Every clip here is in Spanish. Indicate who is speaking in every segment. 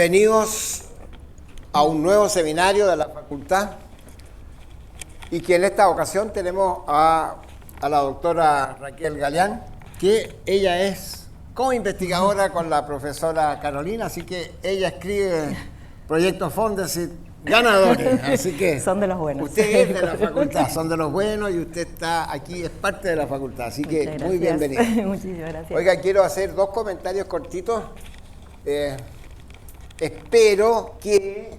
Speaker 1: Bienvenidos a un nuevo seminario de la facultad y que en esta ocasión tenemos a la doctora Raquel Galeán, que ella es co-investigadora con la profesora Carolina, así que ella escribe proyectos Fondesit ganadores, así que
Speaker 2: son de los buenos.
Speaker 1: Usted es de la facultad, son de los buenos y usted está aquí, es parte de la facultad, así que muy bienvenida.
Speaker 2: Muchísimas gracias.
Speaker 1: Oiga, quiero hacer dos comentarios cortitos. Espero que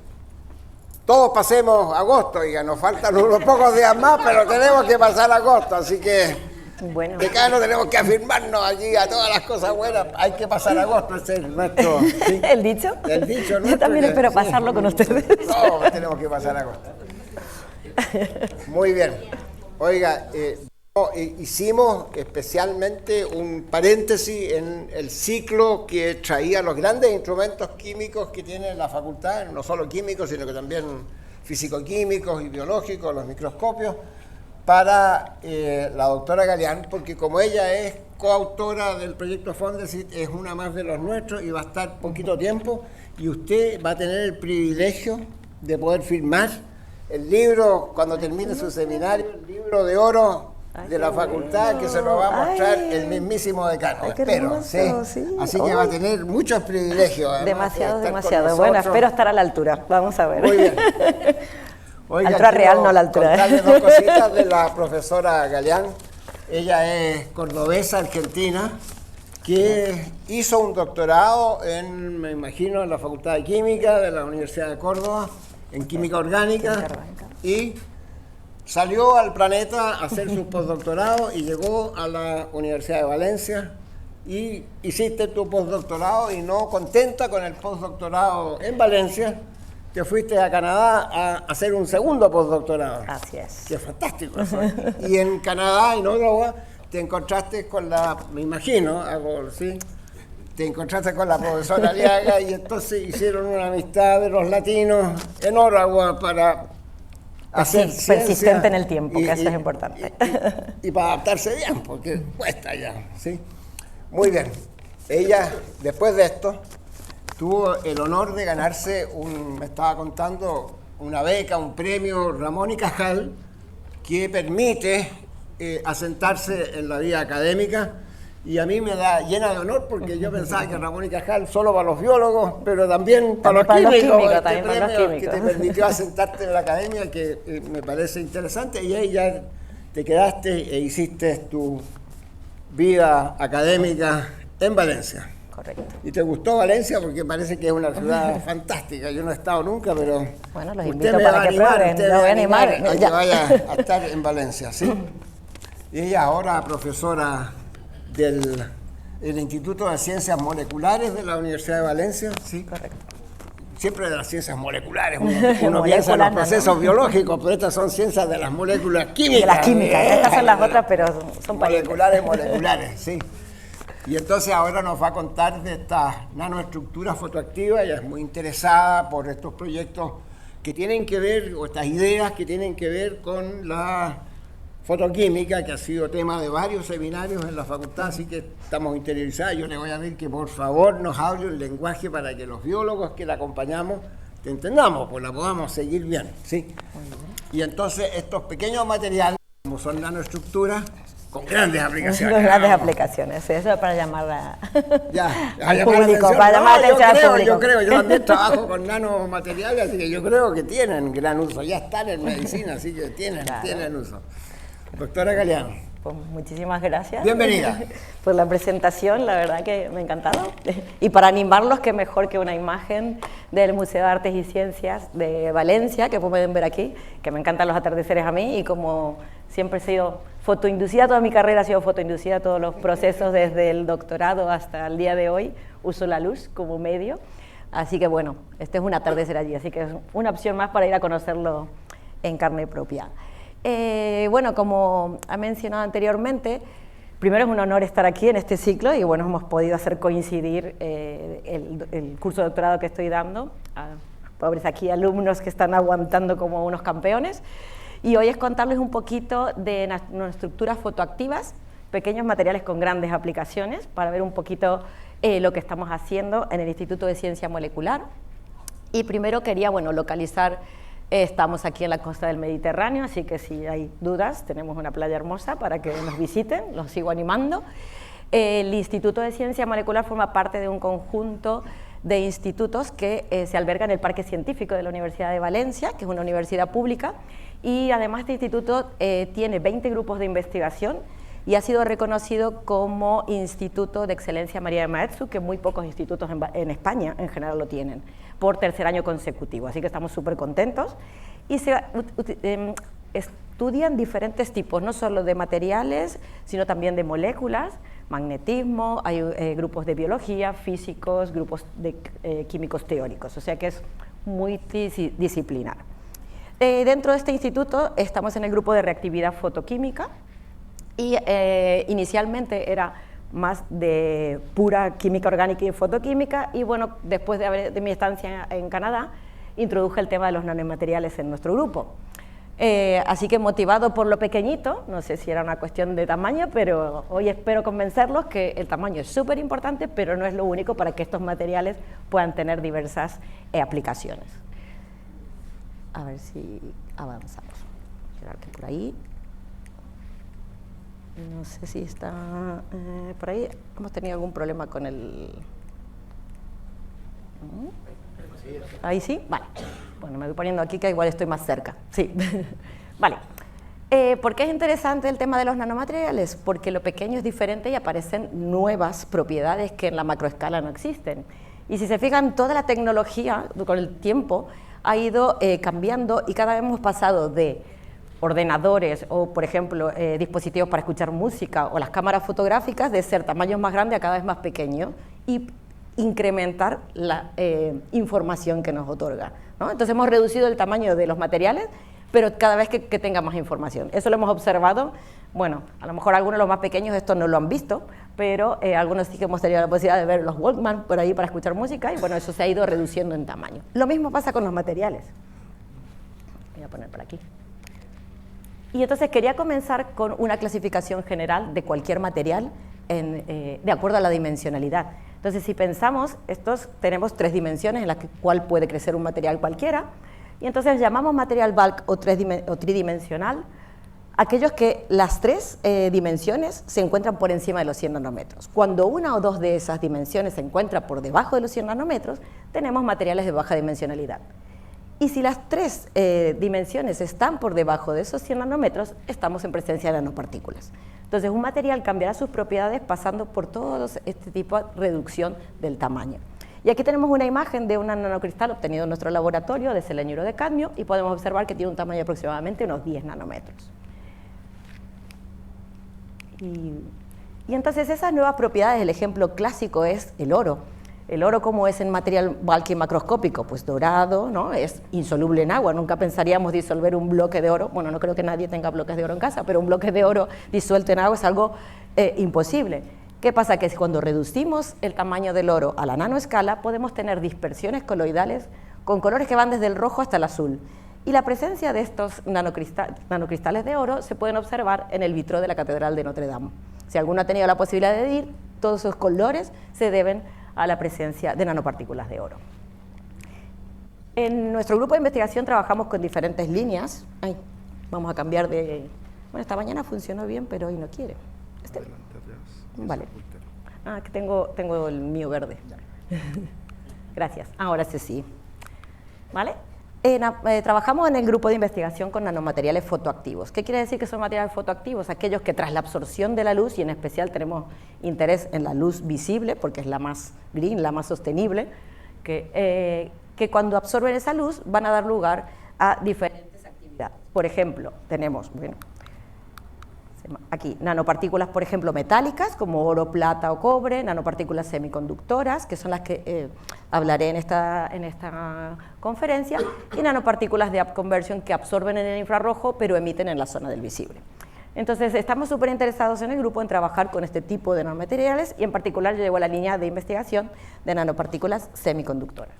Speaker 1: todos pasemos agosto, oiga, nos faltan unos pocos días más, pero tenemos que pasar agosto, así que
Speaker 2: bueno,
Speaker 1: de cada uno tenemos que afirmarnos aquí a todas las cosas buenas, hay que pasar agosto, ese es nuestro... ¿sí?
Speaker 2: ¿El dicho?
Speaker 1: El dicho nuestro.
Speaker 2: Yo también espero pasarlo con ustedes.
Speaker 1: Todos tenemos que pasar agosto. Muy bien. Oiga, hicimos especialmente un paréntesis en el ciclo que traía los grandes instrumentos químicos que tiene la facultad, no solo químicos, sino que también físico-químicos y biológicos, los microscopios, para la doctora Galeán, porque como ella es coautora del proyecto Fondesit, es una más de los nuestros y va a estar poquito tiempo, y usted va a tener el privilegio de poder firmar el libro, cuando termine su seminario, el libro de oro de la facultad, que se lo va a mostrar el mismísimo decano, espero. ¿Sí? Así que va a tener muchos privilegios.
Speaker 2: Demasiado. Bueno, espero estar a la altura. Vamos a ver.
Speaker 1: Muy bien. Oiga,
Speaker 2: altura real, no la altura.
Speaker 1: Contarle dos cositas de la profesora Galeán. Ella es cordobesa, argentina, que hizo un doctorado me imagino, en la Facultad de Química de la Universidad de Córdoba, en Química Orgánica, y salió al planeta a hacer su postdoctorado y llegó a la Universidad de Valencia y hiciste tu postdoctorado y no contenta con el postdoctorado en Valencia, te fuiste a Canadá a hacer un segundo postdoctorado.
Speaker 2: Así es.
Speaker 1: Qué fantástico eso. Y en Canadá, en Ottawa, te encontraste con me imagino, ¿sí? Te encontraste con la profesora Aliaga y entonces hicieron una amistad de los latinos en Ottawa para hacer ciencia,
Speaker 2: persistente en el tiempo, que eso es importante.
Speaker 1: Y para adaptarse bien, porque cuesta ya, ¿sí? Muy bien. Ella, después de esto, tuvo el honor de ganarse me estaba contando, una beca, un premio Ramón y Cajal, que permite asentarse en la vida académica, y a mí me da llena de honor porque yo pensaba que Ramón y Cajal solo para los biólogos, pero también para los químicos, este premio que te permitió asentarte en la academia, que me parece interesante, y ahí ya te quedaste e hiciste tu vida académica en Valencia.
Speaker 2: Correcto.
Speaker 1: ¿Y te gustó Valencia? Porque parece que es una ciudad fantástica. Yo no he estado nunca, pero
Speaker 2: bueno, los
Speaker 1: usted
Speaker 2: invito
Speaker 1: me
Speaker 2: para
Speaker 1: va a
Speaker 2: que
Speaker 1: animar,
Speaker 2: prueben.
Speaker 1: usted me va a animar a que
Speaker 2: ya.
Speaker 1: vaya a estar en Valencia, ¿sí? Y ella ahora profesora del Instituto de Ciencias Moleculares de la Universidad de Valencia, ¿sí?
Speaker 2: Correcto.
Speaker 1: Siempre de las ciencias moleculares, uno piensa en los procesos biológicos, pero estas son ciencias de las moléculas químicas.
Speaker 2: De las químicas, estas son las otras, pero son
Speaker 1: moleculares, sí. Y entonces ahora nos va a contar de esta nanoestructura fotoactiva. Ella es muy interesada por estos proyectos que tienen que ver, o estas ideas que tienen que ver con la fotoquímica, que ha sido tema de varios seminarios en la facultad, así que estamos interiorizados. Yo le voy a pedir que por favor nos hable un lenguaje para que los biólogos que la acompañamos te entendamos, pues la podamos seguir bien, ¿sí? Y entonces estos pequeños materiales, como son nanoestructuras, con grandes aplicaciones.
Speaker 2: Con grandes aplicaciones, eso es para llamar al público,
Speaker 1: para
Speaker 2: llamar la atención al público.
Speaker 1: Yo también trabajo con nanomateriales, así que yo creo que tienen gran uso, ya están en medicina, así que tienen uso. Doctora Galeán.
Speaker 2: Pues muchísimas gracias.
Speaker 1: Bienvenida.
Speaker 2: Por la presentación, la verdad que me ha encantado. Y para animarlos, qué mejor que una imagen del Museo de Artes y Ciencias de Valencia, que pueden ver aquí, que me encantan los atardeceres a mí, y como siempre he sido fotoinducida, toda mi carrera ha sido fotoinducida, todos los procesos desde el doctorado hasta el día de hoy, uso la luz como medio. Así que bueno, este es un atardecer allí, así que es una opción más para ir a conocerlo en carne propia. Bueno, como ha mencionado anteriormente, primero es un honor estar aquí en este ciclo y bueno, hemos podido hacer coincidir el curso de doctorado que estoy dando a pobres aquí alumnos que están aguantando como unos campeones, y hoy es contarles un poquito de nanoestructuras fotoactivas, pequeños materiales con grandes aplicaciones, para ver un poquito lo que estamos haciendo en el Instituto de Ciencia Molecular. Y primero quería, bueno, localizar, estamos aquí en la costa del Mediterráneo, así que si hay dudas, tenemos una playa hermosa para que nos visiten, los sigo animando. El Instituto de Ciencia Molecular forma parte de un conjunto de institutos que se albergan en el Parque Científico de la Universidad de Valencia, que es una universidad pública, y además este instituto tiene 20 grupos de investigación y ha sido reconocido como Instituto de Excelencia María de Maeztu, que muy pocos institutos en España en general lo tienen, por tercer año consecutivo, así que estamos súper contentos. Y se estudian diferentes tipos, no solo de materiales, sino también de moléculas, magnetismo, hay grupos de biología, físicos, grupos de químicos teóricos, o sea que es multidisciplinar. Dentro de este instituto estamos en el grupo de reactividad fotoquímica y inicialmente era más de pura química orgánica y fotoquímica y bueno, después de mi estancia en Canadá, introduje el tema de los nanomateriales en nuestro grupo. Así que motivado por lo pequeñito, no sé si era una cuestión de tamaño, pero hoy espero convencerlos que el tamaño es súper importante, pero no es lo único para que estos materiales puedan tener diversas aplicaciones. A ver si avanzamos. Esperar que por ahí. No sé si está por ahí. Hemos tenido algún problema con el. Ahí sí, vale. Bueno, me voy poniendo aquí que igual estoy más cerca. Sí, vale. ¿Por qué es interesante el tema de los nanomateriales? Porque lo pequeño es diferente y aparecen nuevas propiedades que en la macroescala no existen. Y si se fijan, toda la tecnología con el tiempo ha ido cambiando y cada vez hemos pasado de ordenadores o, por ejemplo, dispositivos para escuchar música o las cámaras fotográficas de ser tamaños más grandes a cada vez más pequeños y incrementar la información que nos otorga, ¿no? Entonces hemos reducido el tamaño de los materiales, pero cada vez que tenga más información. Eso lo hemos observado, bueno, a lo mejor algunos de los más pequeños esto no lo han visto, pero algunos sí que hemos tenido la posibilidad de ver los Walkman por ahí para escuchar música y bueno, eso se ha ido reduciendo en tamaño. Lo mismo pasa con los materiales. Voy a poner por aquí. Y entonces quería comenzar con una clasificación general de cualquier material de acuerdo a la dimensionalidad. Entonces, si pensamos, tenemos 3 dimensiones en las cual puede crecer un material cualquiera, y entonces llamamos material bulk o tridimensional aquellos que las 3 dimensiones se encuentran por encima de los 100 nanómetros. Cuando una o dos de esas dimensiones se encuentran por debajo de los 100 nanómetros, tenemos materiales de baja dimensionalidad. Y si las 3 dimensiones están por debajo de esos 100 nanómetros, estamos en presencia de nanopartículas. Entonces, un material cambiará sus propiedades pasando por todo este tipo de reducción del tamaño. Y aquí tenemos una imagen de un nanocristal obtenido en nuestro laboratorio de selenio y de cadmio y podemos observar que tiene un tamaño de aproximadamente unos 10 nanómetros. Y entonces esas nuevas propiedades, el ejemplo clásico es el oro. El oro, ¿cómo es en material bulky macroscópico? Pues dorado, ¿no? Es insoluble en agua. Nunca pensaríamos disolver un bloque de oro. Bueno, no creo que nadie tenga bloques de oro en casa, pero un bloque de oro disuelto en agua es algo imposible. ¿Qué pasa? Que cuando reducimos el tamaño del oro a la nanoescala, podemos tener dispersiones coloidales con colores que van desde el rojo hasta el azul. Y la presencia de estos nanocristales de oro se pueden observar en el vitró de la Catedral de Notre Dame. Si alguno ha tenido la posibilidad de ir, todos esos colores se deben a la presencia de nanopartículas de oro. En nuestro grupo de investigación trabajamos con diferentes líneas. Vamos a cambiar de... Bueno, esta mañana funcionó bien, pero hoy no quiere. Vale. Que tengo el mío verde. Gracias. Ahora sí. ¿Vale? Trabajamos en el grupo de investigación con nanomateriales fotoactivos. ¿Qué quiere decir que son materiales fotoactivos? Aquellos que tras la absorción de la luz, y en especial tenemos interés en la luz visible, porque es la más green, la más sostenible, que cuando absorben esa luz van a dar lugar a diferentes actividades. Por ejemplo, tenemos aquí nanopartículas, por ejemplo, metálicas, como oro, plata o cobre, nanopartículas semiconductoras, que son las que hablaré en esta conferencia, y nanopartículas de upconversion que absorben en el infrarrojo, pero emiten en la zona del visible. Entonces, estamos súper interesados en el grupo en trabajar con este tipo de nanomateriales, y en particular yo llevo la línea de investigación de nanopartículas semiconductoras.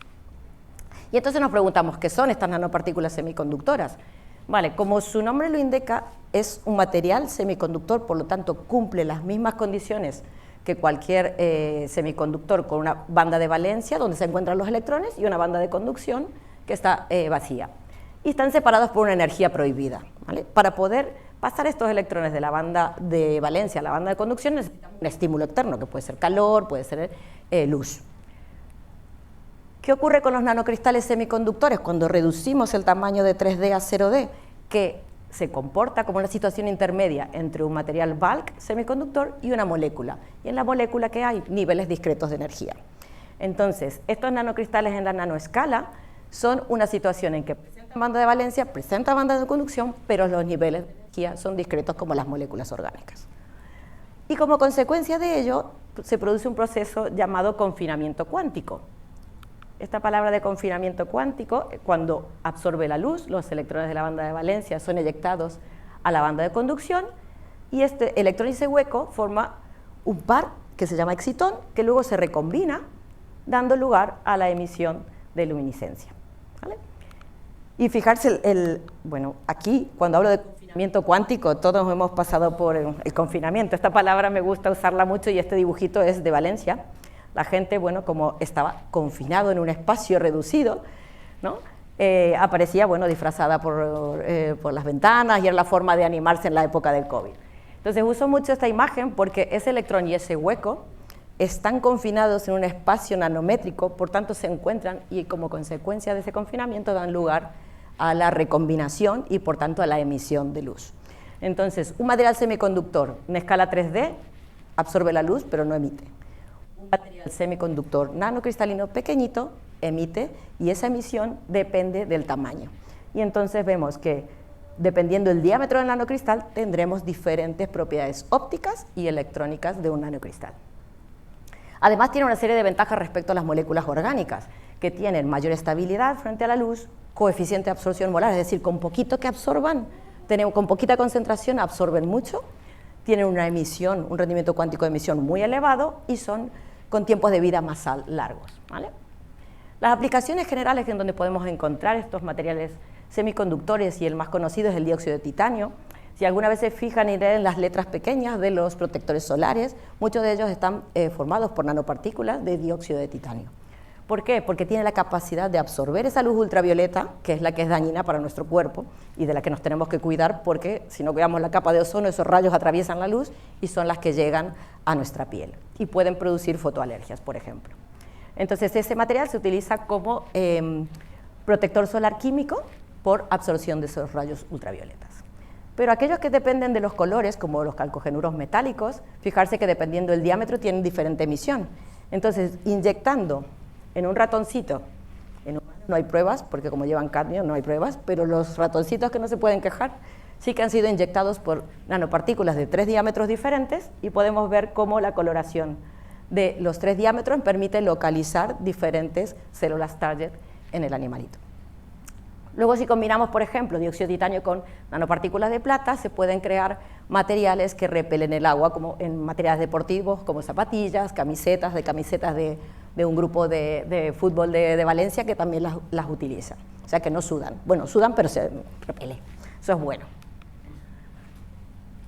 Speaker 2: Y entonces nos preguntamos, ¿qué son estas nanopartículas semiconductoras? Vale, como su nombre lo indica, es un material semiconductor, por lo tanto cumple las mismas condiciones que cualquier semiconductor con una banda de valencia donde se encuentran los electrones y una banda de conducción que está vacía. Y están separados por una energía prohibida, ¿vale? Para poder pasar estos electrones de la banda de valencia a la banda de conducción necesitamos un estímulo externo, que puede ser calor, puede ser luz. ¿Qué ocurre con los nanocristales semiconductores cuando reducimos el tamaño de 3D a 0D? Que se comporta como una situación intermedia entre un material bulk semiconductor y una molécula. Y en la molécula, ¿qué hay? Niveles discretos de energía. Entonces, estos nanocristales en la nanoescala son una situación en que presentan banda de valencia, presentan banda de conducción, pero los niveles de energía son discretos como las moléculas orgánicas. Y como consecuencia de ello, se produce un proceso llamado confinamiento cuántico. Esta palabra de confinamiento cuántico, cuando absorbe la luz, los electrones de la banda de valencia son eyectados a la banda de conducción y este electrón y ese hueco forma un par que se llama excitón, que luego se recombina, dando lugar a la emisión de luminiscencia, ¿vale? Y fijarse, bueno, aquí cuando hablo de confinamiento cuántico, todos hemos pasado por el confinamiento. Esta palabra me gusta usarla mucho y este dibujito es de Valencia. La gente, bueno, como estaba confinado en un espacio reducido, ¿no? Aparecía, bueno, disfrazada por las ventanas y era la forma de animarse en la época del COVID. Entonces uso mucho esta imagen porque ese electrón y ese hueco están confinados en un espacio nanométrico, por tanto se encuentran y como consecuencia de ese confinamiento dan lugar a la recombinación y por tanto a la emisión de luz. Entonces, un material semiconductor en escala 3D absorbe la luz pero no emite. Un material semiconductor nanocristalino pequeñito emite y esa emisión depende del tamaño. Y entonces vemos que dependiendo del diámetro del nanocristal tendremos diferentes propiedades ópticas y electrónicas de un nanocristal. Además tiene una serie de ventajas respecto a las moléculas orgánicas, que tienen mayor estabilidad frente a la luz, coeficiente de absorción molar, es decir, con poquito que absorban, con poquita concentración absorben mucho, tienen una emisión, un rendimiento cuántico de emisión muy elevado y son con tiempos de vida más largos, ¿vale? Las aplicaciones generales en donde podemos encontrar estos materiales semiconductores y el más conocido es el dióxido de titanio. Si alguna vez se fijan y leen las letras pequeñas de los protectores solares, muchos de ellos están formados por nanopartículas de dióxido de titanio. ¿Por qué? Porque tiene la capacidad de absorber esa luz ultravioleta, que es la que es dañina para nuestro cuerpo y de la que nos tenemos que cuidar porque si no cuidamos la capa de ozono, esos rayos atraviesan la luz y son las que llegan a nuestra piel y pueden producir fotoalergias, por ejemplo. Entonces, ese material se utiliza como protector solar químico por absorción de esos rayos ultravioletas. Pero aquellos que dependen de los colores, como los calcogenuros metálicos, fijarse que dependiendo del diámetro tienen diferente emisión. Entonces, inyectando en un ratoncito, no hay pruebas, porque como llevan cadmio no hay pruebas, pero los ratoncitos que no se pueden quejar, sí que han sido inyectados por nanopartículas de 3 diámetros diferentes y podemos ver cómo la coloración de los 3 diámetros permite localizar diferentes células target en el animalito. Luego, si combinamos, por ejemplo, dióxido de titanio con nanopartículas de plata, se pueden crear materiales que repelen el agua, como en materiales deportivos, como zapatillas, camisetas de un grupo de fútbol de Valencia que también las utiliza. O sea, que no sudan. Bueno, sudan, pero se repele. Eso es bueno.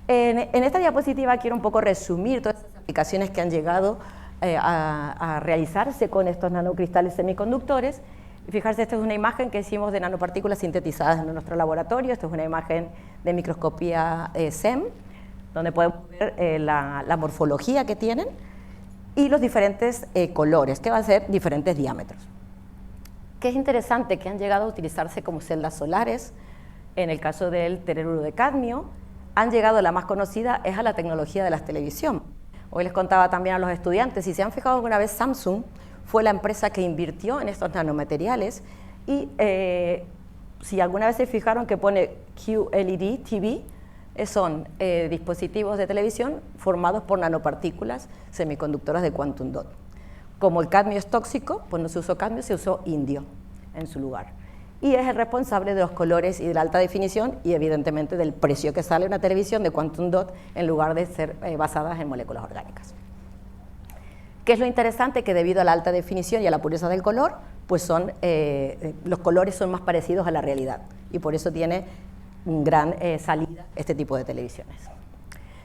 Speaker 2: En esta diapositiva quiero un poco resumir todas esas aplicaciones que han llegado a realizarse con estos nanocristales semiconductores. Fijarse, esta es una imagen que hicimos de nanopartículas sintetizadas en nuestro laboratorio. Esta es una imagen de microscopía SEM, donde podemos ver la morfología que tienen y los diferentes colores, que van a ser diferentes diámetros. Que es interesante que han llegado a utilizarse como celdas solares. En el caso del telururo de cadmio, han llegado, la más conocida es a la tecnología de la televisión. Hoy les contaba también a los estudiantes, si se han fijado alguna vez, Samsung fue la empresa que invirtió en estos nanomateriales y si alguna vez se fijaron que pone QLED TV, son dispositivos de televisión formados por nanopartículas semiconductoras de quantum dot. Como el cadmio es tóxico, pues no se usó cadmio, se usó indio en su lugar. Y es el responsable de los colores y de la alta definición y evidentemente del precio que sale una televisión de quantum dot en lugar de ser basadas en moléculas orgánicas. ¿Qué es lo interesante? Que debido a la alta definición y a la pureza del color, pues los colores son más parecidos a la realidad y por eso tiene gran salida este tipo de televisiones.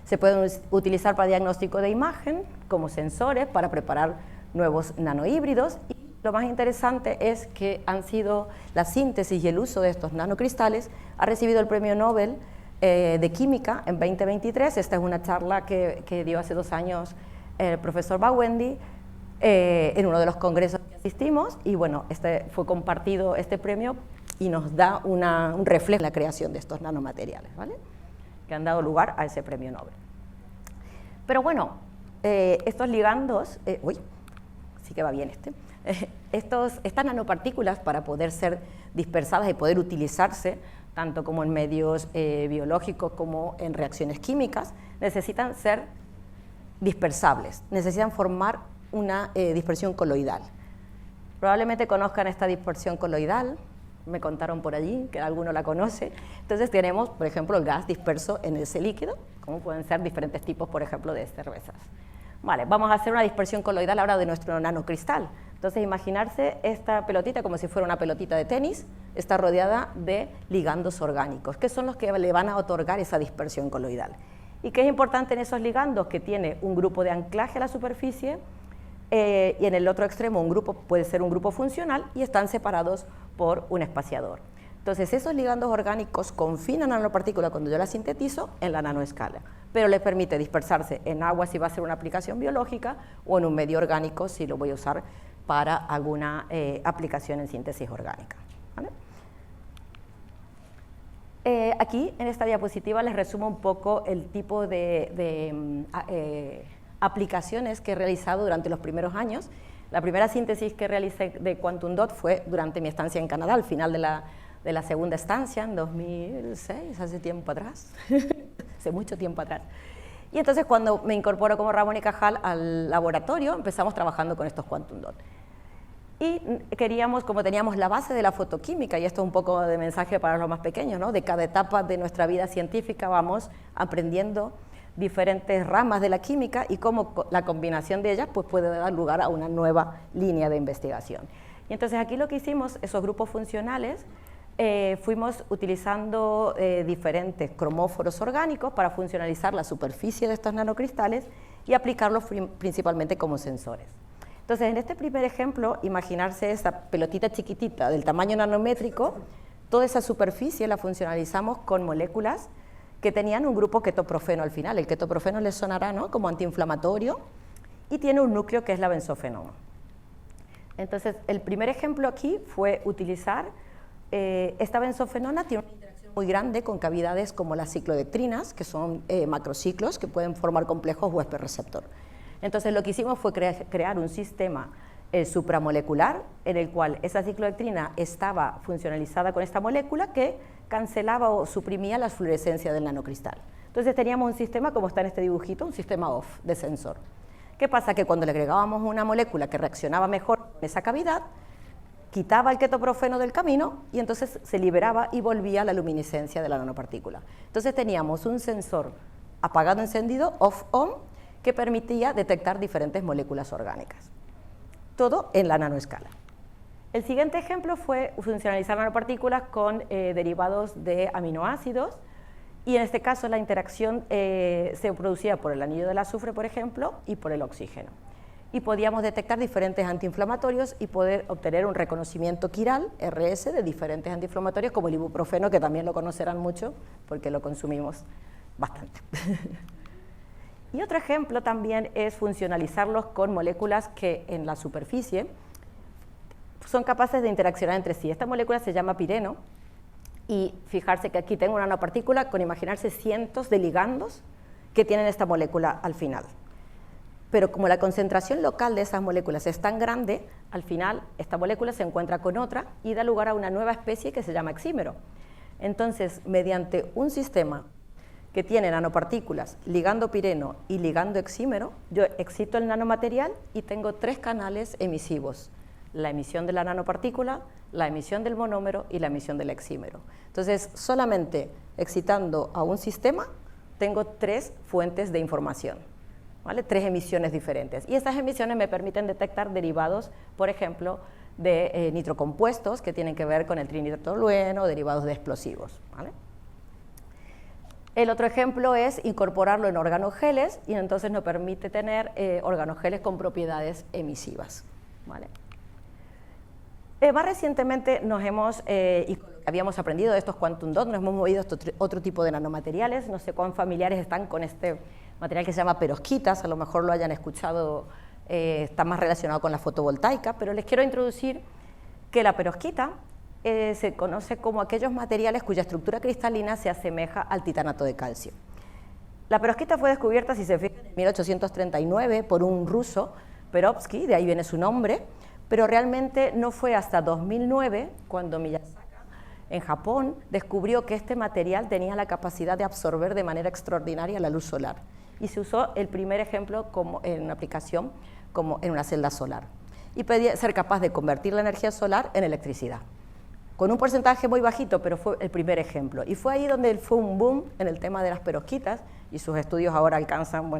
Speaker 2: Se pueden utilizar para diagnóstico de imagen, como sensores, para preparar nuevos nanohíbridos. Y lo más interesante es que la síntesis y el uso de estos nanocristales ha recibido el Premio Nobel de Química en 2023. Esta es una charla que dio hace 2 años el profesor Bawendi en uno de los congresos que asistimos, y bueno, fue compartido este premio y nos da un reflejo de la creación de estos nanomateriales, ¿vale?, que han dado lugar a ese premio Nobel. Pero bueno, estos ligandos, sí que va bien estas nanopartículas, para poder ser dispersadas y poder utilizarse tanto como en medios biológicos como en reacciones químicas, necesitan ser dispersables, necesitan formar una dispersión coloidal. Probablemente conozcan esta dispersión coloidal, me contaron por allí que alguno la conoce. Entonces tenemos, por ejemplo, el gas disperso en ese líquido, como pueden ser diferentes tipos, por ejemplo, de cervezas. Vale, vamos a hacer una dispersión coloidal ahora de nuestro nanocristal. Entonces, imaginarse esta pelotita como si fuera una pelotita de tenis, está rodeada de ligandos orgánicos, que son los que le van a otorgar esa dispersión coloidal. ¿Y qué es importante en esos ligandos? Que tiene un grupo de anclaje a la superficie, y en el otro extremo puede ser un grupo funcional, y están separados por un espaciador. Entonces, esos ligandos orgánicos confinan a la nanopartícula cuando yo la sintetizo en la nanoescala, pero les permite dispersarse en agua si va a ser una aplicación biológica, o en un medio orgánico si lo voy a usar para alguna aplicación en síntesis orgánica, ¿vale? Aquí en esta diapositiva les resumo un poco el tipo de aplicaciones que he realizado durante los primeros años. La primera síntesis que realicé de Quantum Dot fue durante mi estancia en Canadá, al final de la segunda estancia, en 2006, hace tiempo atrás, hace mucho tiempo atrás. Y entonces, cuando me incorporo como Ramón y Cajal al laboratorio, empezamos trabajando con estos Quantum Dot. Y queríamos, como teníamos la base de la fotoquímica, y esto es un poco de mensaje para los más pequeños, ¿no?, de cada etapa de nuestra vida científica vamos aprendiendo diferentes ramas de la química, y cómo la combinación de ellas pues, puede dar lugar a una nueva línea de investigación. Y entonces aquí lo que hicimos, esos grupos funcionales, fuimos utilizando diferentes cromóforos orgánicos para funcionalizar la superficie de estos nanocristales y aplicarlos principalmente como sensores. Entonces, en este primer ejemplo, imaginarse esa pelotita chiquitita del tamaño nanométrico, toda esa superficie la funcionalizamos con moléculas que tenían un grupo ketoprofeno al final. El ketoprofeno les sonará, ¿no?, como antiinflamatorio, y tiene un núcleo que es la benzofenona. Entonces, el primer ejemplo aquí fue utilizar esta benzofenona, tiene una interacción muy grande con cavidades como las ciclodectrinas, que son macrociclos que pueden formar complejos Huésped receptor. Entonces, lo que hicimos fue crear un sistema supramolecular en el cual esa ciclodectrina estaba funcionalizada con esta molécula que cancelaba o suprimía la fluorescencia del nanocristal. Entonces teníamos un sistema, como está en este dibujito, un sistema OFF de sensor. ¿Qué pasa? Que cuando le agregábamos una molécula que reaccionaba mejor en esa cavidad, quitaba el ketoprofeno del camino y entonces se liberaba y volvía la luminiscencia de la nanopartícula. Entonces teníamos un sensor apagado-encendido, off-on, que permitía detectar diferentes moléculas orgánicas. Todo en la nanoescala. El siguiente ejemplo fue funcionalizar nanopartículas con derivados de aminoácidos, y en este caso la interacción se producía por el anillo del azufre, por ejemplo, y por el oxígeno. Y podíamos detectar diferentes antiinflamatorios y poder obtener un reconocimiento quiral, RS, de diferentes antiinflamatorios, como el ibuprofeno, que también lo conocerán mucho porque lo consumimos bastante. Y otro ejemplo también es funcionalizarlos con moléculas que en la superficie son capaces de interaccionar entre sí. Esta molécula se llama pireno, y fijarse que aquí tengo una nanopartícula con, imaginarse, cientos de ligandos que tienen esta molécula al final. Pero como la concentración local de esas moléculas es tan grande, al final esta molécula se encuentra con otra y da lugar a una nueva especie que se llama oxímero. Entonces, mediante un sistema que tiene nanopartículas, ligando pireno y ligando oxímero, yo excito el nanomaterial y tengo 3 canales emisivos: la emisión de la nanopartícula, la emisión del monómero y la emisión del oxímero. Entonces, solamente excitando a un sistema, tengo 3 fuentes de información, ¿vale? 3 emisiones diferentes. Y esas emisiones me permiten detectar derivados, por ejemplo, de nitrocompuestos que tienen que ver con el trinitrotolueno, derivados de explosivos, ¿vale? El otro ejemplo es incorporarlo en organogeles y entonces nos permite tener organogeles con propiedades emisivas. ¿Vale? Más recientemente habíamos aprendido de estos quantum dots, nos hemos movido a otro tipo de nanomateriales. No sé cuán familiares están con este material que se llama perovskitas, a lo mejor lo hayan escuchado, está más relacionado con la fotovoltaica, pero les quiero introducir que la perovskita se conoce como aquellos materiales cuya estructura cristalina se asemeja al titanato de calcio. La perovskita fue descubierta, si se fijan, en 1839 por un ruso, Perovsky, de ahí viene su nombre, pero realmente no fue hasta 2009 cuando Miyazaki en Japón descubrió que este material tenía la capacidad de absorber de manera extraordinaria la luz solar y se usó el primer ejemplo en una aplicación como en una celda solar y podía ser capaz de convertir la energía solar en electricidad con un porcentaje muy bajito, pero fue el primer ejemplo y fue ahí donde fue un boom en el tema de las perovskitas y sus estudios ahora alcanzan,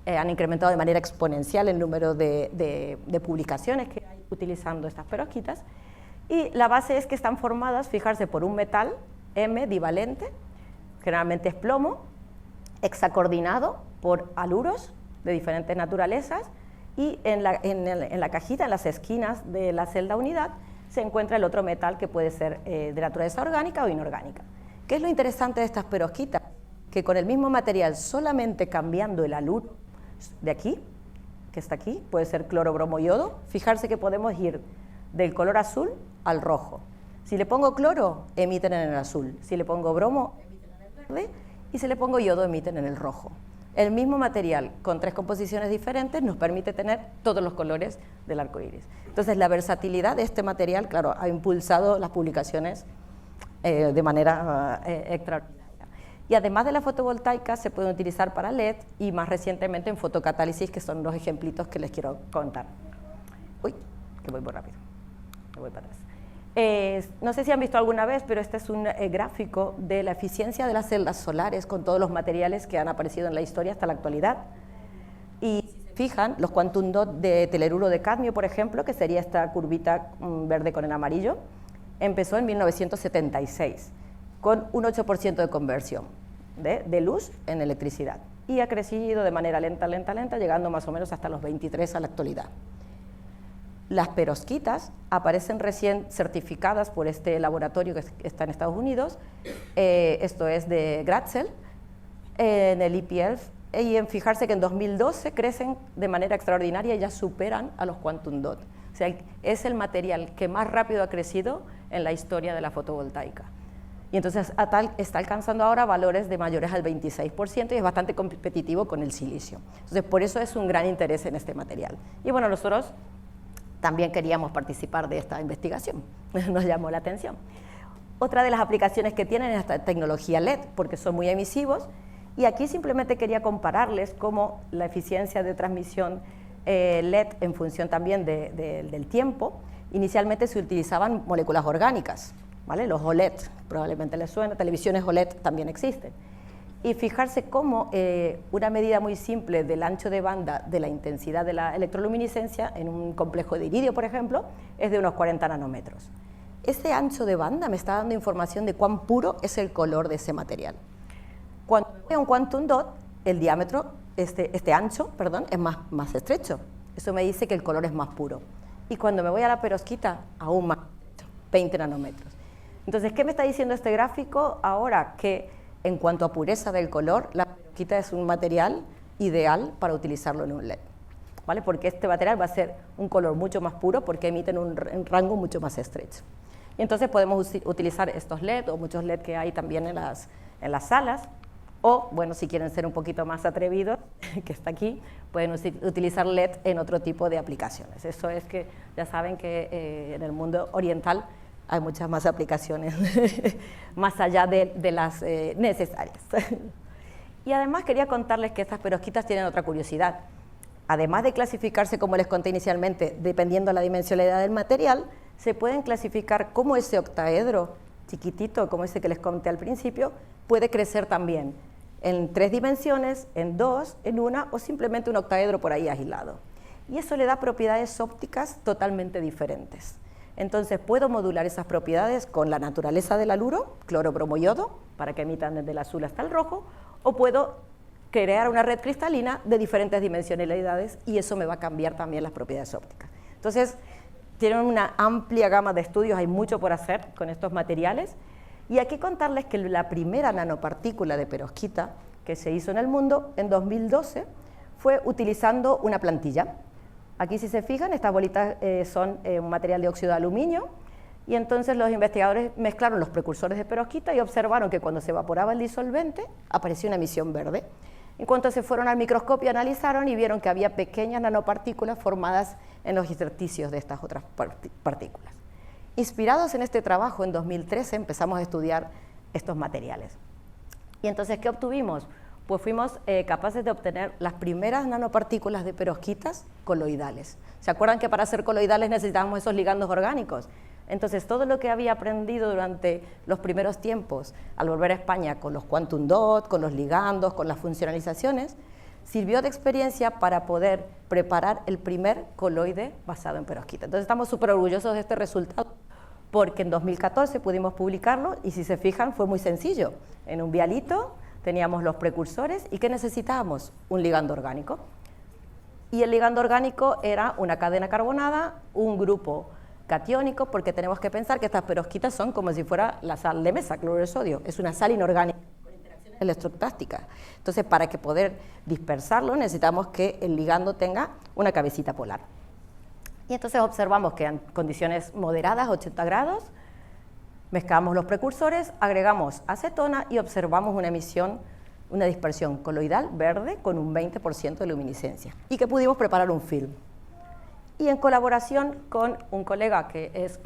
Speaker 2: han incrementado de manera exponencial el número de publicaciones que hay utilizando estas perovskitas. Y la base es que están formadas, fijarse, por un metal M divalente, generalmente es plomo, hexacoordinado por haluros de diferentes naturalezas y en la cajita, en las esquinas de la celda unidad, se encuentra el otro metal que puede ser de naturaleza orgánica o inorgánica. ¿Qué es lo interesante de estas perovskitas? Que con el mismo material, solamente cambiando el haluro de aquí, que está aquí, puede ser cloro, bromo, yodo, fijarse que podemos ir del color azul al rojo. Si le pongo cloro, emiten en el azul. Si le pongo bromo, emiten en el verde. Y si le pongo yodo, emiten en el rojo. El mismo material, con 3 composiciones diferentes, nos permite tener todos los colores del arco iris. Entonces, la versatilidad de este material, claro, ha impulsado las publicaciones de manera extraordinaria. Y además de la fotovoltaica, se pueden utilizar para LED y más recientemente en fotocatálisis, que son los ejemplitos que les quiero contar. Uy, que voy muy rápido. Me voy para atrás. No sé si han visto alguna vez, pero este es un gráfico de la eficiencia de las celdas solares con todos los materiales que han aparecido en la historia hasta la actualidad. Y si se fijan, los quantum dot de teleruro de cadmio, por ejemplo, que sería esta curvita verde con el amarillo, empezó en 1976 con un 8% de conversión de luz en electricidad y ha crecido de manera lenta, llegando más o menos hasta los 23 a la actualidad. Las perovskitas aparecen recién certificadas por este laboratorio que está en Estados Unidos, esto es de Gratzel, en el EPF, y en fijarse que en 2012 crecen de manera extraordinaria y ya superan a los quantum dot. O sea, es el material que más rápido ha crecido en la historia de la fotovoltaica. Y entonces está alcanzando ahora valores de mayores al 26% y es bastante competitivo con el silicio. Entonces, por eso es un gran interés en este material. Y bueno, nosotros también queríamos participar de esta investigación, nos llamó la atención. Otra de las aplicaciones que tienen es esta tecnología LED, porque son muy emisivos, y aquí simplemente quería compararles cómo la eficiencia de transmisión LED en función también del tiempo, inicialmente se utilizaban moléculas orgánicas, ¿vale? Los OLED, probablemente les suena, televisiones OLED también existen. Y fijarse cómo una medida muy simple del ancho de banda de la intensidad de la electroluminiscencia en un complejo de iridio, por ejemplo, es de unos 40 nanómetros. Ese ancho de banda me está dando información de cuán puro es el color de ese material. Cuando veo un quantum dot, el diámetro, este ancho, perdón, es más estrecho. Eso me dice que el color es más puro. Y cuando me voy a la perovskita, aún más estrecho, 20 nanómetros. Entonces, ¿qué me está diciendo este gráfico? Ahora que en cuanto a pureza del color, la perovskita es un material ideal para utilizarlo en un LED, ¿vale? Porque este material va a ser un color mucho más puro porque emiten un rango mucho más estrecho. Y entonces podemos utilizar estos LED o muchos LED que hay también en las salas, o, bueno, si quieren ser un poquito más atrevidos, que está aquí, pueden utilizar LED en otro tipo de aplicaciones. Eso es que ya saben que en el mundo oriental hay muchas más aplicaciones más allá de las necesarias. Y además quería contarles que estas perovskitas tienen otra curiosidad. Además de clasificarse, como les conté inicialmente, dependiendo de la dimensionalidad del material, se pueden clasificar como ese octaedro chiquitito, como ese que les conté al principio, puede crecer también en 3 dimensiones, en 2, en 1 o simplemente un octaedro por ahí aislado. Y eso le da propiedades ópticas totalmente diferentes. Entonces puedo modular esas propiedades con la naturaleza del haluro, cloro, bromo, yodo, para que emitan desde el azul hasta el rojo, o puedo crear una red cristalina de diferentes dimensionalidades y eso me va a cambiar también las propiedades ópticas. Entonces, tienen una amplia gama de estudios, hay mucho por hacer con estos materiales, y aquí contarles que la primera nanopartícula de perovskita que se hizo en el mundo, en 2012, fue utilizando una plantilla. Aquí, si se fijan, estas bolitas son un material de óxido de aluminio, y entonces los investigadores mezclaron los precursores de perovskita y observaron que cuando se evaporaba el disolvente, aparecía una emisión verde. En cuanto se fueron al microscopio, analizaron y vieron que había pequeñas nanopartículas formadas en los intersticios de estas otras partículas. Inspirados en este trabajo, en 2013 empezamos a estudiar estos materiales. Y entonces, ¿qué obtuvimos? Pues fuimos capaces de obtener las primeras nanopartículas de perovskitas coloidales. ¿Se acuerdan que para hacer coloidales necesitábamos esos ligandos orgánicos? Entonces, todo lo que había aprendido durante los primeros tiempos, al volver a España, con los quantum dot, con los ligandos, con las funcionalizaciones, sirvió de experiencia para poder preparar el primer coloide basado en perovskita. Entonces, estamos súper orgullosos de este resultado, porque en 2014 pudimos publicarlo, y si se fijan, fue muy sencillo. En un vialito teníamos los precursores, ¿y qué necesitábamos? Un ligando orgánico. Y el ligando orgánico era una cadena carbonada, un grupo catiónico, porque tenemos que pensar que estas perovskitas son como si fuera la sal de mesa, cloruro de sodio, es una sal inorgánica con interacciones electrostásticas. Entonces, para que poder dispersarlo, necesitamos que el ligando tenga una cabecita polar. Y entonces observamos que en condiciones moderadas, 80 grados, mezclamos los precursores, agregamos acetona y observamos una emisión, una dispersión coloidal verde con un 20% de luminiscencia, y que pudimos preparar un film. Y en colaboración con un colega que es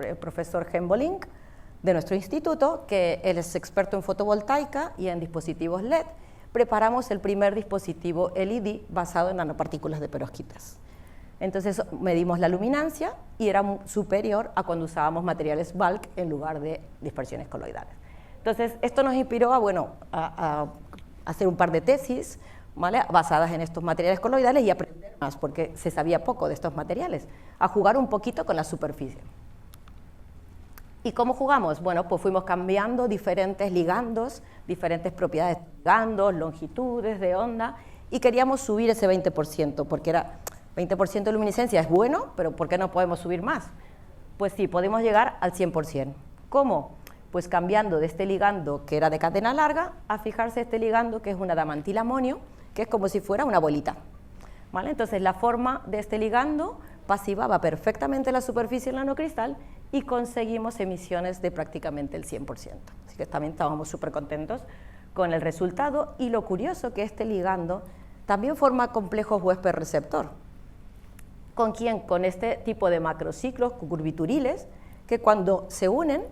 Speaker 2: el profesor Gembolink de nuestro instituto, que él es experto en fotovoltaica y en dispositivos LED, preparamos el primer dispositivo LED basado en nanopartículas de perovskitas. Entonces medimos la luminancia y era superior a cuando usábamos materiales bulk en lugar de dispersiones coloidales. Entonces esto nos inspiró a hacer un par de tesis, ¿vale?, basadas en estos materiales coloidales y aprender más, porque se sabía poco de estos materiales, a jugar un poquito con la superficie. ¿Y cómo jugamos? Bueno, pues fuimos cambiando diferentes ligandos, diferentes propiedades de ligandos, longitudes de onda, y queríamos subir ese 20%, porque era 20% de luminiscencia es bueno, pero ¿por qué no podemos subir más? Pues sí, podemos llegar al 100%. ¿Cómo? Pues cambiando de este ligando que era de cadena larga a fijarse este ligando que es un adamantilamonio, que es como si fuera una bolita, ¿vale? Entonces la forma de este ligando pasivaba perfectamente la superficie del nanocristal y conseguimos emisiones de prácticamente el 100%. Así que también estábamos súper contentos con el resultado, y lo curioso que este ligando también forma complejos Weber-receptor. ¿Con quién? Con este tipo de macrociclos cucurbituriles, que cuando se unen,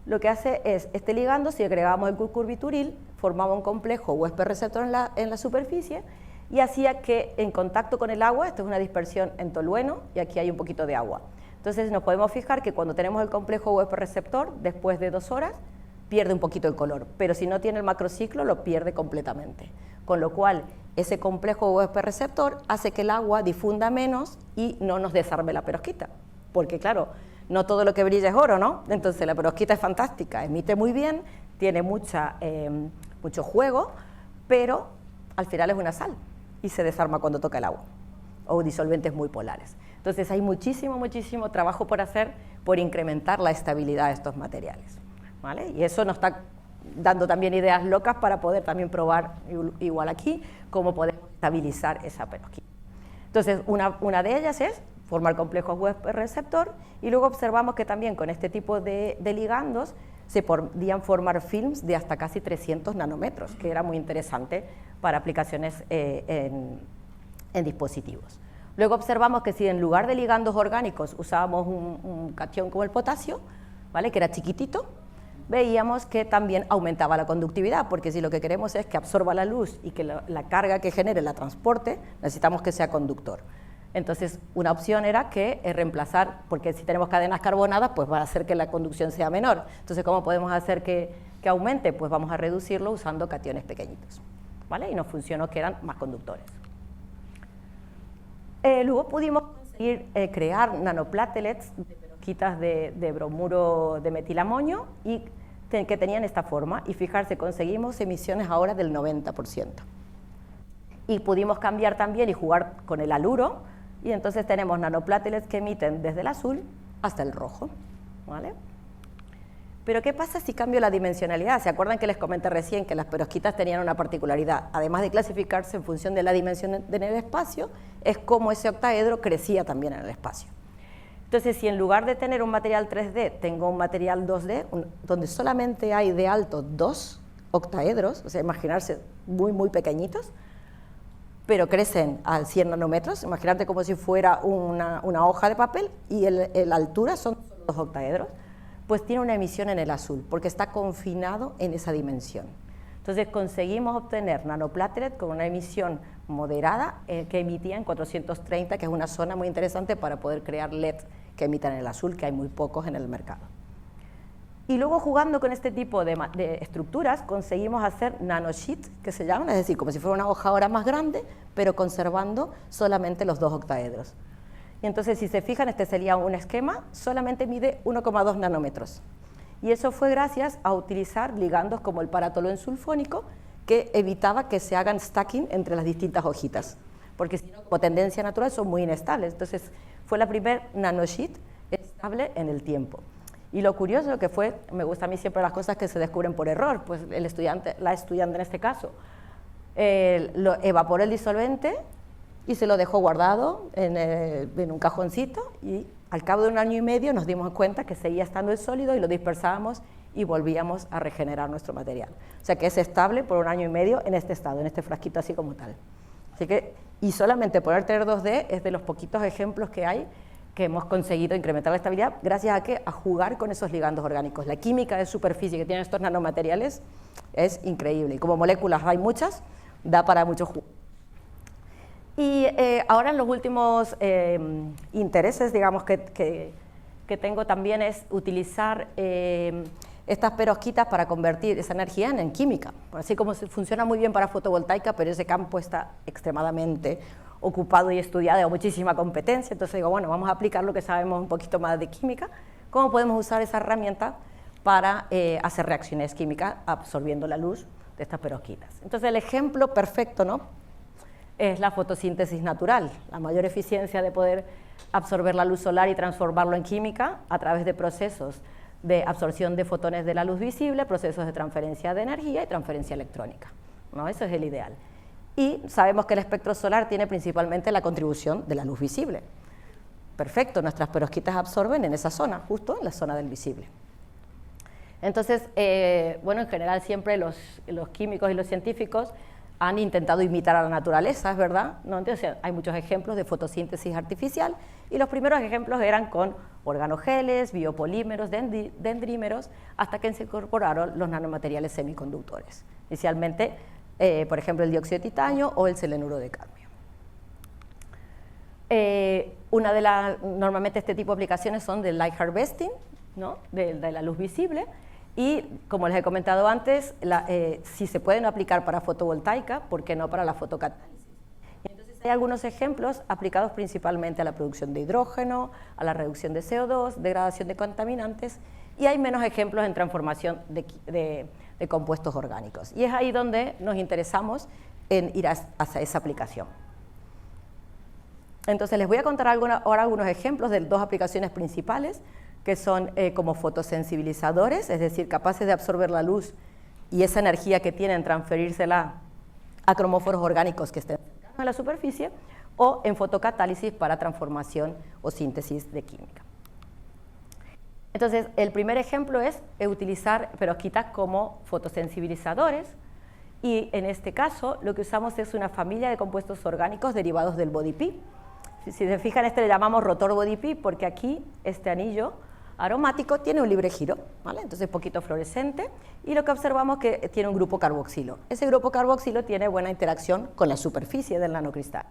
Speaker 2: lo que hace es, este ligando, si agregamos el cucurbituril, formaba un complejo Weber-receptor en la superficie, y hacía que en contacto con el agua, esto es una dispersión en tolueno, y aquí hay un poquito de agua. Entonces nos podemos fijar que cuando tenemos el complejo Weber-receptor, después de 2 horas, pierde un poquito el color, pero si no tiene el macrociclo, lo pierde completamente. Con lo cual, ese complejo Weber-receptor hace que el agua difunda menos y no nos desarme la perovskita, porque claro, no todo lo que brilla es oro, ¿no? Entonces la perovskita es fantástica, emite muy bien, tiene mucho juego, pero al final es una sal y se desarma cuando toca el agua, o disolventes muy polares. Entonces hay muchísimo trabajo por hacer por incrementar la estabilidad de estos materiales, ¿vale? Y eso nos está dando también ideas locas para poder también probar, igual aquí, cómo podemos estabilizar esa perovskita. Entonces una de ellas es formar complejos Weber-receptor, y luego observamos que también con este tipo de ligandos se podían formar films de hasta casi 300 nanómetros, que era muy interesante para aplicaciones en dispositivos. Luego observamos que si en lugar de ligandos orgánicos usábamos un catión como el potasio, ¿vale?, que era chiquitito, veíamos que también aumentaba la conductividad, porque si lo que queremos es que absorba la luz y que la carga que genere la transporte, necesitamos que sea conductor. Entonces, una opción era que reemplazar, porque si tenemos cadenas carbonadas, pues va a hacer que la conducción sea menor. Entonces, ¿cómo podemos hacer que aumente? Pues vamos a reducirlo usando cationes pequeñitos, ¿vale? Y nos funcionó que eran más conductores. Luego pudimos conseguir crear nanoplatelets de perovskitas de bromuro de metilamonio, y que tenían esta forma, y fijarse, conseguimos emisiones ahora del 90%. Y pudimos cambiar también y jugar con el haluro, y entonces tenemos nanoplatelets que emiten desde el azul hasta el rojo, ¿vale? Pero ¿qué pasa si cambio la dimensionalidad? ¿Se acuerdan que les comenté recién que las perovskitas tenían una particularidad? Además de clasificarse en función de la dimensión en el espacio, es como ese octaedro crecía también en el espacio. Entonces, si en lugar de tener un material 3D, tengo un material 2D, donde solamente hay de alto 2 octaedros, o sea, imaginarse muy, muy pequeñitos, pero crecen a 100 nanómetros, imagínate como si fuera una hoja de papel, y la altura son 2 octaedros, pues tiene una emisión en el azul, porque está confinado en esa dimensión. Entonces conseguimos obtener nanoplatelet con una emisión moderada que emitía en 430, que es una zona muy interesante para poder crear LED que emitan en el azul, que hay muy pocos en el mercado. Y luego, jugando con este tipo de estructuras, conseguimos hacer nanosheets, que se llaman, es decir, como si fuera una hoja ahora más grande, pero conservando solamente los 2 octaedros. Y entonces, si se fijan, este sería un esquema, solamente mide 1,2 nanómetros. Y eso fue gracias a utilizar ligandos como el paratolón sulfónico, que evitaba que se hagan stacking entre las distintas hojitas, porque si no, como tendencia natural, son muy inestables. Entonces, fue la primer nanosheet estable en el tiempo. Y lo curioso que fue, me gusta a mí siempre las cosas que se descubren por error, pues el estudiante, la estudiante en este caso, lo evaporó el disolvente y se lo dejó guardado en un cajoncito, y al cabo de 1 año y medio nos dimos cuenta que seguía estando el sólido y lo dispersábamos y volvíamos a regenerar nuestro material. O sea que es estable por 1 año y medio en este estado, en este frasquito así como tal. Así que, y solamente poder tener 2D es de los poquitos ejemplos que hay que hemos conseguido incrementar la estabilidad gracias a que a jugar con esos ligandos orgánicos. La química de superficie que tienen estos nanomateriales es increíble, y como moléculas hay muchas, da para mucho jugo. Y ahora en los últimos intereses, digamos, que tengo también es utilizar estas perovskitas para convertir esa energía en química. Así como funciona muy bien para fotovoltaica, pero ese campo está extremadamente ocupado y estudiado, hay muchísima competencia, entonces digo, bueno, vamos a aplicar lo que sabemos un poquito más de química, cómo podemos usar esa herramienta para hacer reacciones químicas absorbiendo la luz de estas perovskitas. Entonces el ejemplo perfecto, ¿no?, es la fotosíntesis natural, la mayor eficiencia de poder absorber la luz solar y transformarlo en química a través de procesos de absorción de fotones de la luz visible, procesos de transferencia de energía y transferencia electrónica, ¿no? Eso es el ideal. Y sabemos que el espectro solar tiene principalmente la contribución de la luz visible. Perfecto, nuestras perovskitas absorben en esa zona, justo en la zona del visible. Entonces, bueno, en general siempre los químicos y los científicos han intentado imitar a la naturaleza, es verdad, ¿no? Entonces, hay muchos ejemplos de fotosíntesis artificial, y los primeros ejemplos eran con organogeles, biopolímeros, dendrímeros, hasta que se incorporaron los nanomateriales semiconductores. Inicialmente, por ejemplo, el dióxido de titanio o el selenuro de cadmio. Normalmente este tipo de aplicaciones son del light harvesting, ¿no?, de la luz visible, y como les he comentado antes, si se pueden aplicar para fotovoltaica, ¿por qué no para la fotocatálisis? Y entonces hay algunos ejemplos aplicados principalmente a la producción de hidrógeno, a la reducción de CO2, degradación de contaminantes, y hay menos ejemplos en transformación de compuestos orgánicos. Y es ahí donde nos interesamos en ir hacia esa aplicación. Entonces les voy a contar ahora algunos ejemplos de 2 aplicaciones principales, que son como fotosensibilizadores, es decir, capaces de absorber la luz y esa energía que tienen, transferírsela a cromóforos orgánicos que estén cercanos a la superficie, o en fotocatálisis para transformación o síntesis de química. Entonces, el primer ejemplo es utilizar perovskitas como fotosensibilizadores, y en este caso lo que usamos es una familia de compuestos orgánicos derivados del body pea. Si se fijan, le llamamos rotor body pea porque aquí este anillo aromático tiene un libre giro, ¿vale? Entonces poquito fluorescente, y lo que observamos es que tiene un grupo carboxilo. Ese grupo carboxilo tiene buena interacción con la superficie del nanocristal.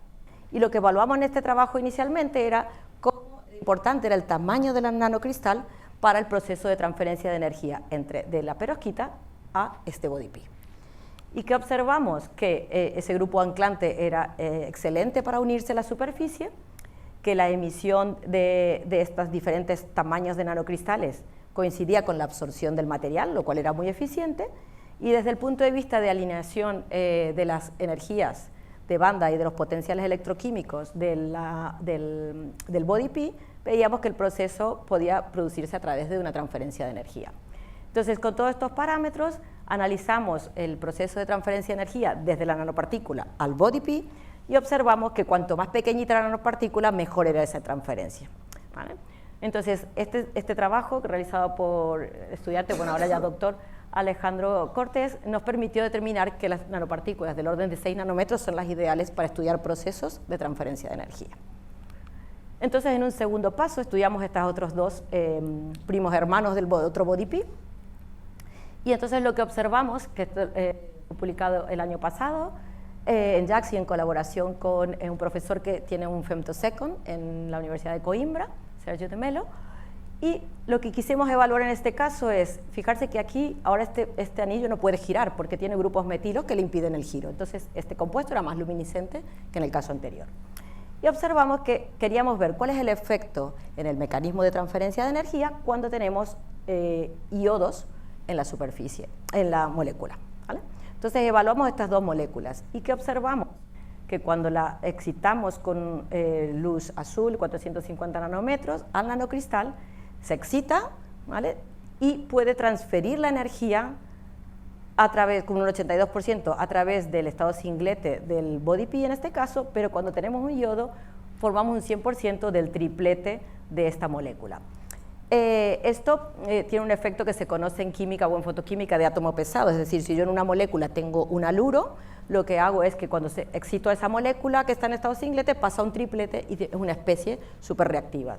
Speaker 2: Y lo que evaluamos en este trabajo inicialmente era cómo importante era el tamaño del nanocristal para el proceso de transferencia de energía de la perovskita a este body pea. ¿Y qué observamos? Que ese grupo anclante era excelente para unirse a la superficie, que la emisión de estos diferentes tamaños de nanocristales coincidía con la absorción del material, lo cual era muy eficiente, y desde el punto de vista de alineación de las energías de banda y de los potenciales electroquímicos del body P, veíamos que el proceso podía producirse a través de una transferencia de energía. Entonces, con todos estos parámetros, analizamos el proceso de transferencia de energía desde la nanopartícula al body P y observamos que cuanto más pequeñita la nanopartícula, mejor era esa transferencia, ¿vale? Entonces, este trabajo realizado por estudiante, bueno, ahora ya doctor, Alejandro Cortés, nos permitió determinar que las nanopartículas del orden de 6 nanómetros son las ideales para estudiar procesos de transferencia de energía. Entonces, en un segundo paso, estudiamos estos otros dos primos hermanos del otro body P, y entonces lo que observamos, que fue publicado el año pasado, en JAXI en colaboración con un profesor que tiene un femtosecond en la Universidad de Coimbra, Sergio de Melo, y lo que quisimos evaluar en este caso es, fijarse que aquí ahora este anillo no puede girar porque tiene grupos metilos que le impiden el giro, entonces este compuesto era más luminiscente que en el caso anterior. Y observamos que queríamos ver cuál es el efecto en el mecanismo de transferencia de energía cuando tenemos iodos en la superficie, en la molécula, ¿vale? Entonces evaluamos estas dos moléculas y ¿qué observamos? Que cuando la excitamos con luz azul, 450 nanómetros, al nanocristal, se excita, ¿vale? Y puede transferir la energía a través, con un 82%, a través del estado singlete del body P en este caso, pero cuando tenemos un iodo, formamos un 100% del triplete de esta molécula. Esto tiene un efecto que se conoce en química o en fotoquímica de átomo pesado, es decir, si yo en una molécula tengo un haluro, lo que hago es que cuando excito a esa molécula que está en estado singlete, pasa un triplete y es una especie súper reactiva.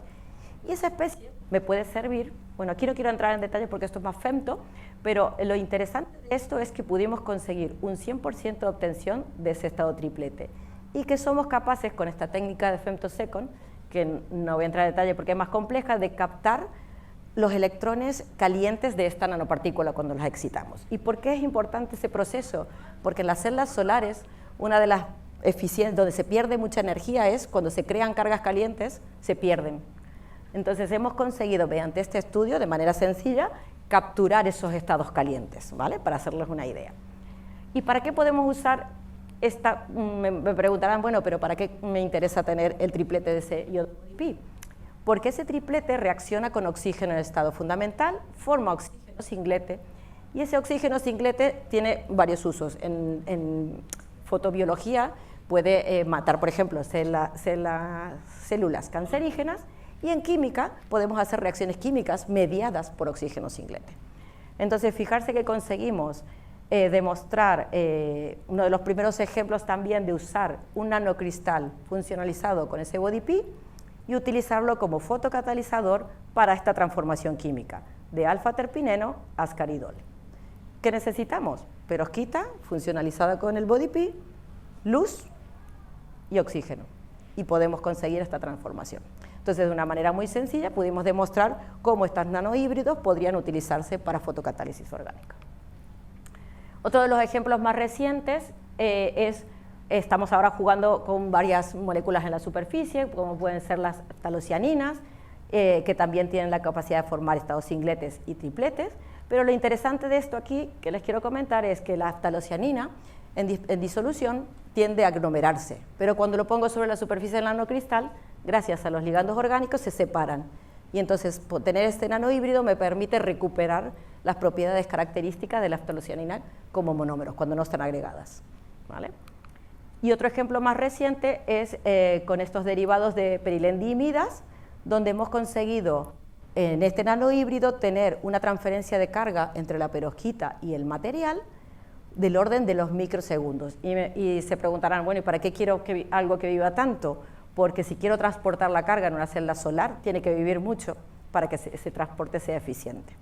Speaker 2: Y esa especie me puede servir, bueno, aquí no quiero entrar en detalle porque esto es más femto, pero lo interesante de esto es que pudimos conseguir un 100% de obtención de ese estado triplete y que somos capaces con esta técnica de femtosecond, que no voy a entrar en detalle porque es más compleja, de captar los electrones calientes de esta nanopartícula cuando las excitamos. ¿Y por qué es importante ese proceso? Porque en las células solares, una de las eficiencias donde se pierde mucha energía es cuando se crean cargas calientes, se pierden. Entonces hemos conseguido, mediante este estudio, de manera sencilla, capturar esos estados calientes, ¿vale? Para hacerles una idea. ¿Y para qué podemos usar esta? Me preguntarán, bueno, pero ¿para qué me interesa tener el triplete de ese iodo Pi? Porque ese triplete reacciona con oxígeno en el estado fundamental, forma oxígeno singlete, y ese oxígeno singlete tiene varios usos. En fotobiología puede matar, por ejemplo, células cancerígenas, y en química podemos hacer reacciones químicas mediadas por oxígeno singlete. Entonces, fijarse que conseguimos demostrar uno de los primeros ejemplos también de usar un nanocristal funcionalizado con ese body P y utilizarlo como fotocatalizador para esta transformación química de alfa-terpineno a ascaridol. ¿Qué necesitamos? Perovskita funcionalizada con el body P, luz y oxígeno, y podemos conseguir esta transformación. Entonces, de una manera muy sencilla pudimos demostrar cómo estos nanohíbridos podrían utilizarse para fotocatálisis orgánica. Otro de los ejemplos más recientes estamos ahora jugando con varias moléculas en la superficie, como pueden ser las talocianinas, que también tienen la capacidad de formar estados singletes y tripletes, pero lo interesante de esto aquí, que les quiero comentar, es que la talocianina en disolución tiende a aglomerarse, pero cuando lo pongo sobre la superficie del nanocristal, gracias a los ligandos orgánicos se separan, y entonces tener este nanohíbrido me permite recuperar las propiedades características de la talocianina como monómeros, cuando no están agregadas, ¿vale? Y otro ejemplo más reciente es con estos derivados de perilendimidas, donde hemos conseguido en este nanohíbrido tener una transferencia de carga entre la perovskita y el material del orden de los microsegundos. Y se preguntarán, bueno, ¿y para qué quiero algo que viva tanto? Porque si quiero transportar la carga en una celda solar, tiene que vivir mucho para que ese transporte sea eficiente.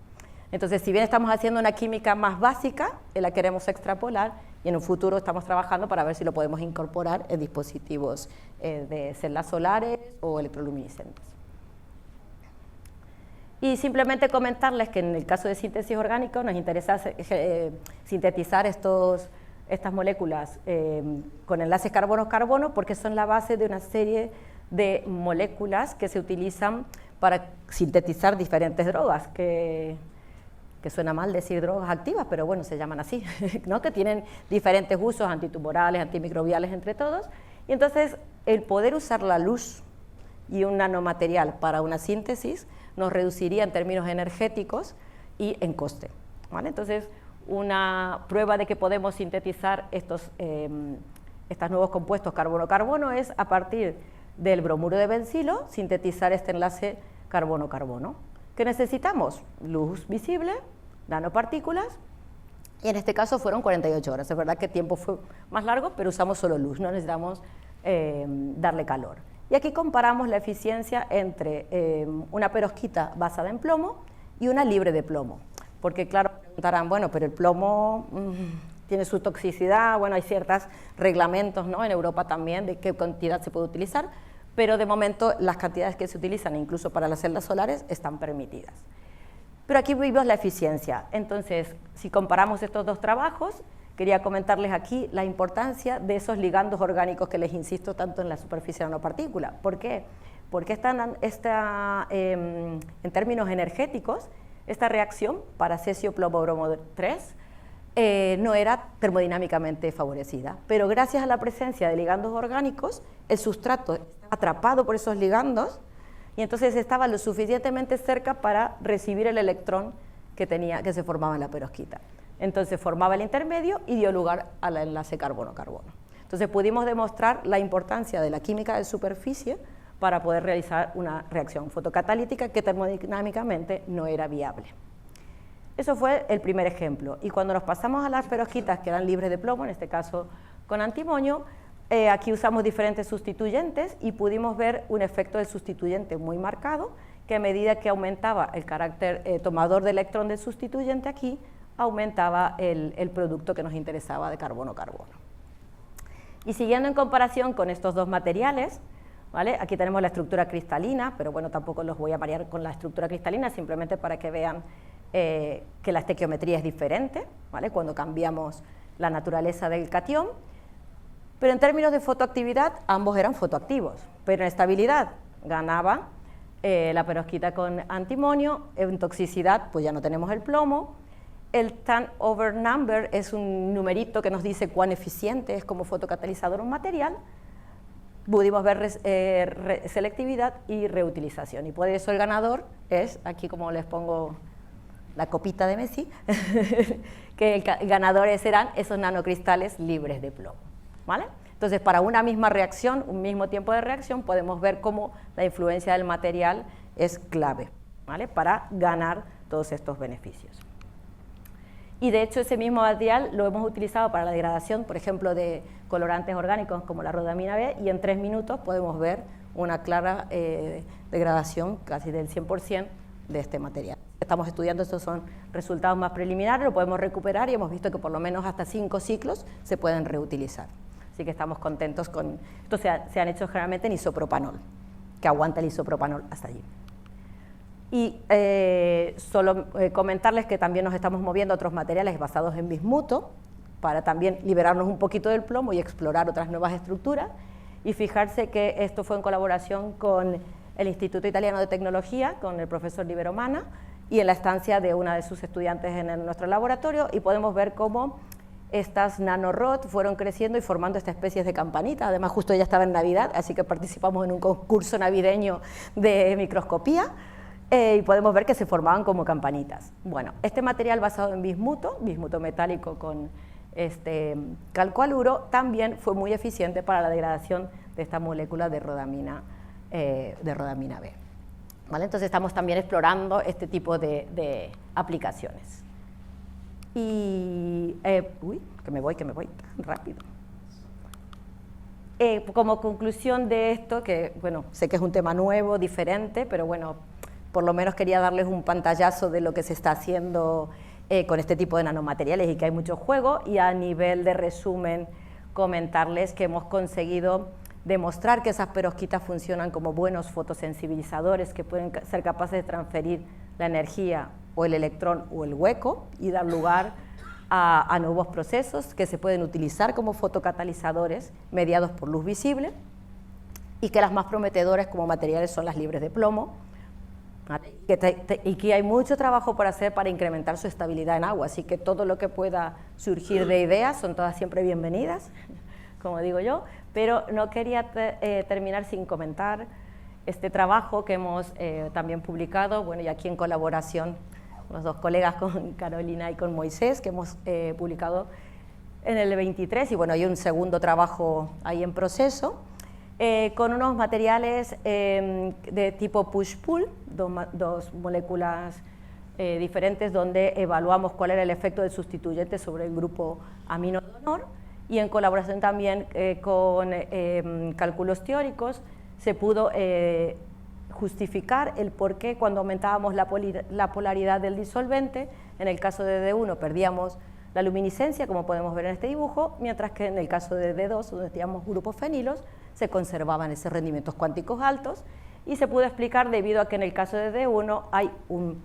Speaker 2: Entonces, si bien estamos haciendo una química más básica, la queremos extrapolar y en un futuro estamos trabajando para ver si lo podemos incorporar en dispositivos de celdas solares o electroluminiscentes. Y simplemente comentarles que en el caso de síntesis orgánica nos interesa sintetizar estas moléculas con enlaces carbono-carbono porque son la base de una serie de moléculas que se utilizan para sintetizar diferentes drogas, que suena mal decir drogas activas, pero bueno, se llaman así, ¿no? Que tienen diferentes usos antitumorales, antimicrobiales, entre todos. Y entonces, el poder usar la luz y un nanomaterial para una síntesis nos reduciría en términos energéticos y en coste, ¿vale? Entonces, una prueba de que podemos sintetizar estos nuevos compuestos carbono-carbono es a partir del bromuro de bencilo sintetizar este enlace carbono-carbono. ¿Qué necesitamos? Luz visible, nanopartículas, y en este caso fueron 48 horas. Es verdad que el tiempo fue más largo, pero usamos solo luz, no necesitamos darle calor. Y aquí comparamos la eficiencia entre una perovskita basada en plomo y una libre de plomo. Porque claro, preguntarán, bueno, pero el plomo tiene su toxicidad, bueno, hay ciertos reglamentos, ¿no?, en Europa también de qué cantidad se puede utilizar, pero de momento las cantidades que se utilizan, incluso para las celdas solares, están permitidas. Pero aquí vimos la eficiencia. Entonces, si comparamos estos dos trabajos, quería comentarles aquí la importancia de esos ligandos orgánicos que les insisto tanto en la superficie de la nanopartícula. ¿Por qué? Porque en términos energéticos, esta reacción para cesio-plomo-bromo 3 no era termodinámicamente favorecida, pero gracias a la presencia de ligandos orgánicos, el sustrato estaba atrapado por esos ligandos y entonces estaba lo suficientemente cerca para recibir el electrón que se formaba en la perovskita. Entonces formaba el intermedio y dio lugar al enlace carbono-carbono. Entonces pudimos demostrar la importancia de la química de superficie para poder realizar una reacción fotocatalítica que termodinámicamente no era viable. Eso fue el primer ejemplo. Y cuando nos pasamos a las perovskitas que eran libres de plomo, en este caso con antimonio, aquí usamos diferentes sustituyentes y pudimos ver un efecto del sustituyente muy marcado, que a medida que aumentaba el carácter tomador de electrón del sustituyente aquí, aumentaba el producto que nos interesaba de carbono-carbono. Y siguiendo en comparación con estos dos materiales, ¿vale? Aquí tenemos la estructura cristalina, pero bueno, tampoco los voy a marear con la estructura cristalina, simplemente para que vean que la estequiometría es diferente, ¿vale?, cuando cambiamos la naturaleza del catión. Pero en términos de fotoactividad, ambos eran fotoactivos, pero en estabilidad ganaba la perovskita con antimonio, en toxicidad pues ya no tenemos el plomo. El turnover number es un numerito que nos dice cuán eficiente es como fotocatalizador un material. Pudimos ver selectividad y reutilización, y por eso el ganador es, aquí como les pongo la copita de Messi, que el ganador serán esos nanocristales libres de plomo, ¿vale? Entonces, para una misma reacción, un mismo tiempo de reacción, podemos ver cómo la influencia del material es clave, ¿vale?, para ganar todos estos beneficios. Y de hecho ese mismo material lo hemos utilizado para la degradación, por ejemplo, de colorantes orgánicos como la rodamina B, y en 3 minutos podemos ver una clara degradación casi del 100% de este material. Estamos estudiando, estos son resultados más preliminares, lo podemos recuperar y hemos visto que por lo menos hasta 5 ciclos se pueden reutilizar. Así que estamos contentos con esto. Se han hecho generalmente en isopropanol, que aguanta el isopropanol hasta allí. Y solo comentarles que también nos estamos moviendo a otros materiales basados en bismuto para también liberarnos un poquito del plomo y explorar otras nuevas estructuras. Y fijarse que esto fue en colaboración con el Instituto Italiano de Tecnología, con el profesor Libero Mana, y en la estancia de una de sus estudiantes en nuestro laboratorio, y podemos ver cómo estas nanorod fueron creciendo y formando estas especies de campanitas. Además, justo ya estaba en Navidad, así que participamos en un concurso navideño de microscopía, y podemos ver que se formaban como campanitas. Bueno, este material basado en bismuto metálico con calcoaluro, también fue muy eficiente para la degradación de esta molécula de rodamina B. ¿Vale? Entonces estamos también explorando este tipo de aplicaciones. Y, que me voy tan rápido. Como conclusión de esto, que bueno, sé que es un tema nuevo, diferente, pero bueno, por lo menos quería darles un pantallazo de lo que se está haciendo con este tipo de nanomateriales y que hay mucho juego, y a nivel de resumen comentarles que hemos conseguido demostrar que esas perovskitas funcionan como buenos fotosensibilizadores que pueden ser capaces de transferir la energía o el electrón o el hueco y dar lugar a nuevos procesos que se pueden utilizar como fotocatalizadores mediados por luz visible, y que las más prometedoras como materiales son las libres de plomo, ¿vale? Y que hay mucho trabajo por hacer para incrementar su estabilidad en agua, así que todo lo que pueda surgir de ideas son todas siempre bienvenidas, como digo yo, pero no quería terminar sin comentar este trabajo que hemos también publicado, bueno, y aquí en colaboración los dos colegas, con Carolina y con Moisés, que hemos publicado en el 23, y bueno, hay un segundo trabajo ahí en proceso, con unos materiales de tipo push-pull, dos moléculas diferentes, donde evaluamos cuál era el efecto del sustituyente sobre el grupo amino donor, y en colaboración también con cálculos teóricos se pudo justificar el por qué cuando aumentábamos la polaridad del disolvente, en el caso de D1 perdíamos la luminiscencia, como podemos ver en este dibujo, mientras que en el caso de D2, donde teníamos grupos fenilos, se conservaban esos rendimientos cuánticos altos, y se pudo explicar debido a que en el caso de D1 hay un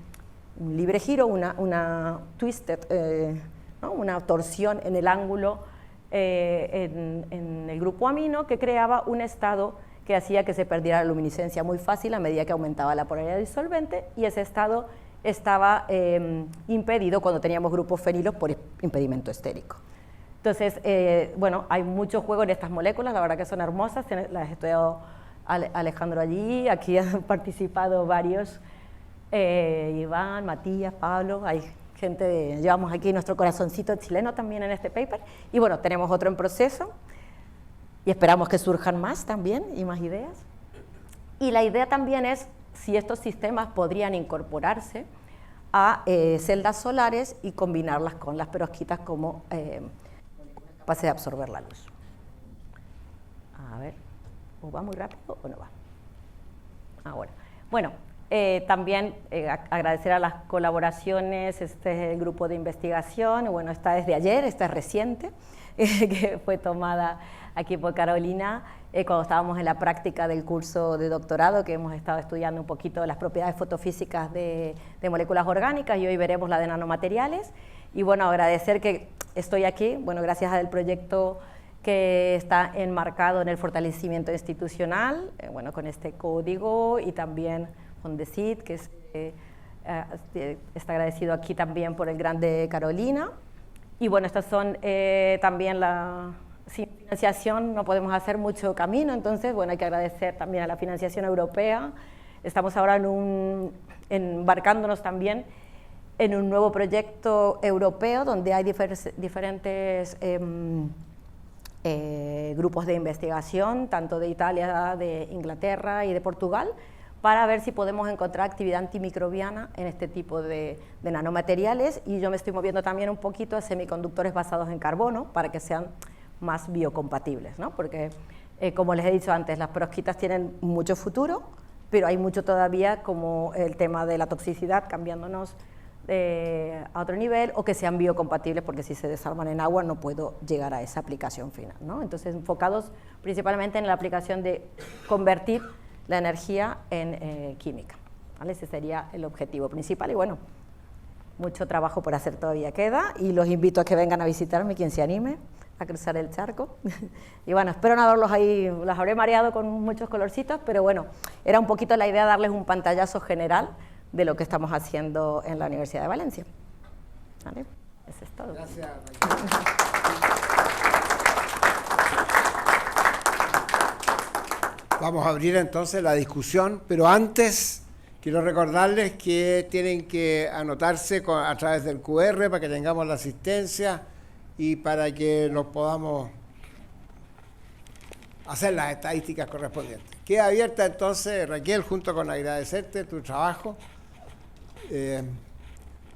Speaker 2: libre giro, una twisted, ¿no? Una torsión en el ángulo en el grupo amino, que creaba un estado que hacía que se perdiera la luminiscencia muy fácil a medida que aumentaba la polaridad disolvente, y ese estado estaba impedido cuando teníamos grupos fenilos por impedimento estérico. Entonces, bueno, hay mucho juego en estas moléculas, la verdad que son hermosas, las he estudiado Alejandro allí, aquí han participado varios, Iván, Matías, Pablo, hay gente, llevamos aquí nuestro corazoncito chileno también en este paper, y bueno, tenemos otro en proceso, y esperamos que surjan más también, y más ideas. Y la idea también es si estos sistemas podrían incorporarse a celdas solares y combinarlas con las perovskitas como capaces de absorber la luz. A ver, ¿o va muy rápido o no va? Ahora, bueno, también agradecer a las colaboraciones, este grupo de investigación, bueno, esta es de ayer, esta es reciente, que fue tomada aquí por Carolina, cuando estábamos en la práctica del curso de doctorado, que hemos estado estudiando un poquito las propiedades fotofísicas de moléculas orgánicas, y hoy veremos la de nanomateriales. Y bueno, agradecer que estoy aquí, bueno, gracias al proyecto que está enmarcado en el fortalecimiento institucional, bueno, con este código, y también con DECID, que está agradecido aquí también por el grant de Carolina. Y bueno, estas son también sin financiación no podemos hacer mucho camino, entonces, bueno, hay que agradecer también a la financiación europea. Estamos ahora embarcándonos también en un nuevo proyecto europeo donde hay diferentes grupos de investigación, tanto de Italia, de Inglaterra y de Portugal, para ver si podemos encontrar actividad antimicrobiana en este tipo de nanomateriales, y yo me estoy moviendo también un poquito a semiconductores basados en carbono para que sean más biocompatibles, ¿no? Porque, como les he dicho antes, las perovskitas tienen mucho futuro, pero hay mucho todavía, como el tema de la toxicidad, cambiándonos a otro nivel, o que sean biocompatibles, porque si se desarman en agua no puedo llegar a esa aplicación final, ¿no? Entonces, enfocados principalmente en la aplicación de convertir la energía en química, ¿vale? Ese sería el objetivo principal, y bueno, mucho trabajo por hacer todavía queda, y los invito a que vengan a visitarme, quien se anime a cruzar el charco. Y bueno, espero no haberlos ahí, los habré mareado con muchos colorcitos, pero bueno, era un poquito la idea de darles un pantallazo general de lo que estamos haciendo en la Universidad de Valencia. ¿Vale? Eso es todo.
Speaker 1: Gracias. Vamos a abrir entonces la discusión, pero antes quiero recordarles que tienen que anotarse a través del QR para que tengamos la asistencia y para que nos podamos hacer las estadísticas correspondientes. Queda abierta entonces, Raquel, junto con agradecerte tu trabajo,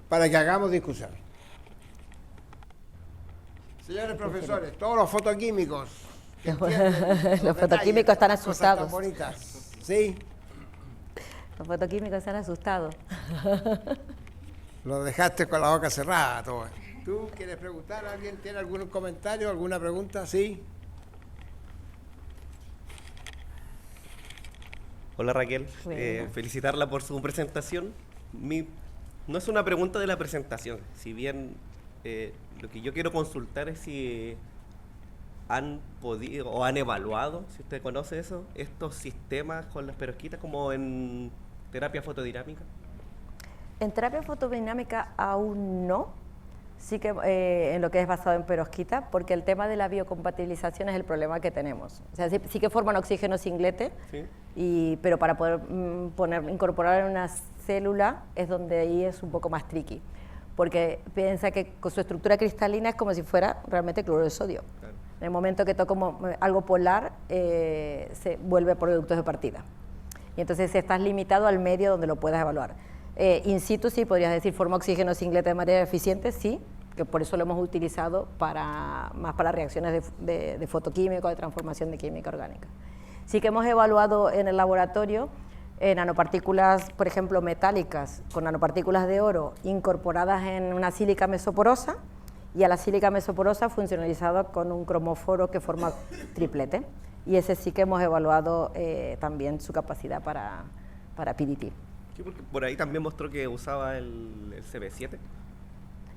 Speaker 1: para que hagamos discusión. Señores profesores, todos los fotoquímicos.
Speaker 2: Los fotoquímicos están asustados.
Speaker 1: Tan bonitas. ¿Sí?
Speaker 2: Los fotoquímicos están asustados.
Speaker 1: Lo dejaste con la boca cerrada, todo. ¿Tú quieres preguntar? ¿Alguien tiene algún comentario, alguna pregunta? ¿Sí?
Speaker 3: Hola Raquel,
Speaker 2: Bueno.
Speaker 3: felicitarla por su presentación. No es una pregunta de la presentación, si bien lo que yo quiero consultar es si han podido o han evaluado, si usted conoce eso, estos sistemas con las perovskitas como en ¿Terapia fotodinámica?
Speaker 2: En terapia fotodinámica aún no, sí que en lo que es basado en perovskita, porque el tema de la biocompatibilización es el problema que tenemos. O sea, sí que forman oxígeno singlete,
Speaker 3: Sí.
Speaker 2: pero para poder incorporar en una célula es donde ahí es un poco más tricky, porque piensa que con su estructura cristalina es como si fuera realmente cloruro de sodio.
Speaker 3: Claro.
Speaker 2: En el momento que toca algo polar, se vuelve productos de partida. Y entonces estás limitado al medio donde lo puedas evaluar. In situ sí, podrías decir, forma oxígeno singlete de manera eficiente, sí, que por eso lo hemos utilizado más para reacciones de fotoquímica o de transformación de química orgánica. Sí que hemos evaluado en el laboratorio nanopartículas, por ejemplo, metálicas, con nanopartículas de oro incorporadas en una sílica mesoporosa, y a la sílica mesoporosa funcionalizada con un cromóforo que forma triplete. Y ese sí que hemos evaluado también su capacidad para PDT.
Speaker 3: Sí, porque por ahí también mostró que usaba el CB7.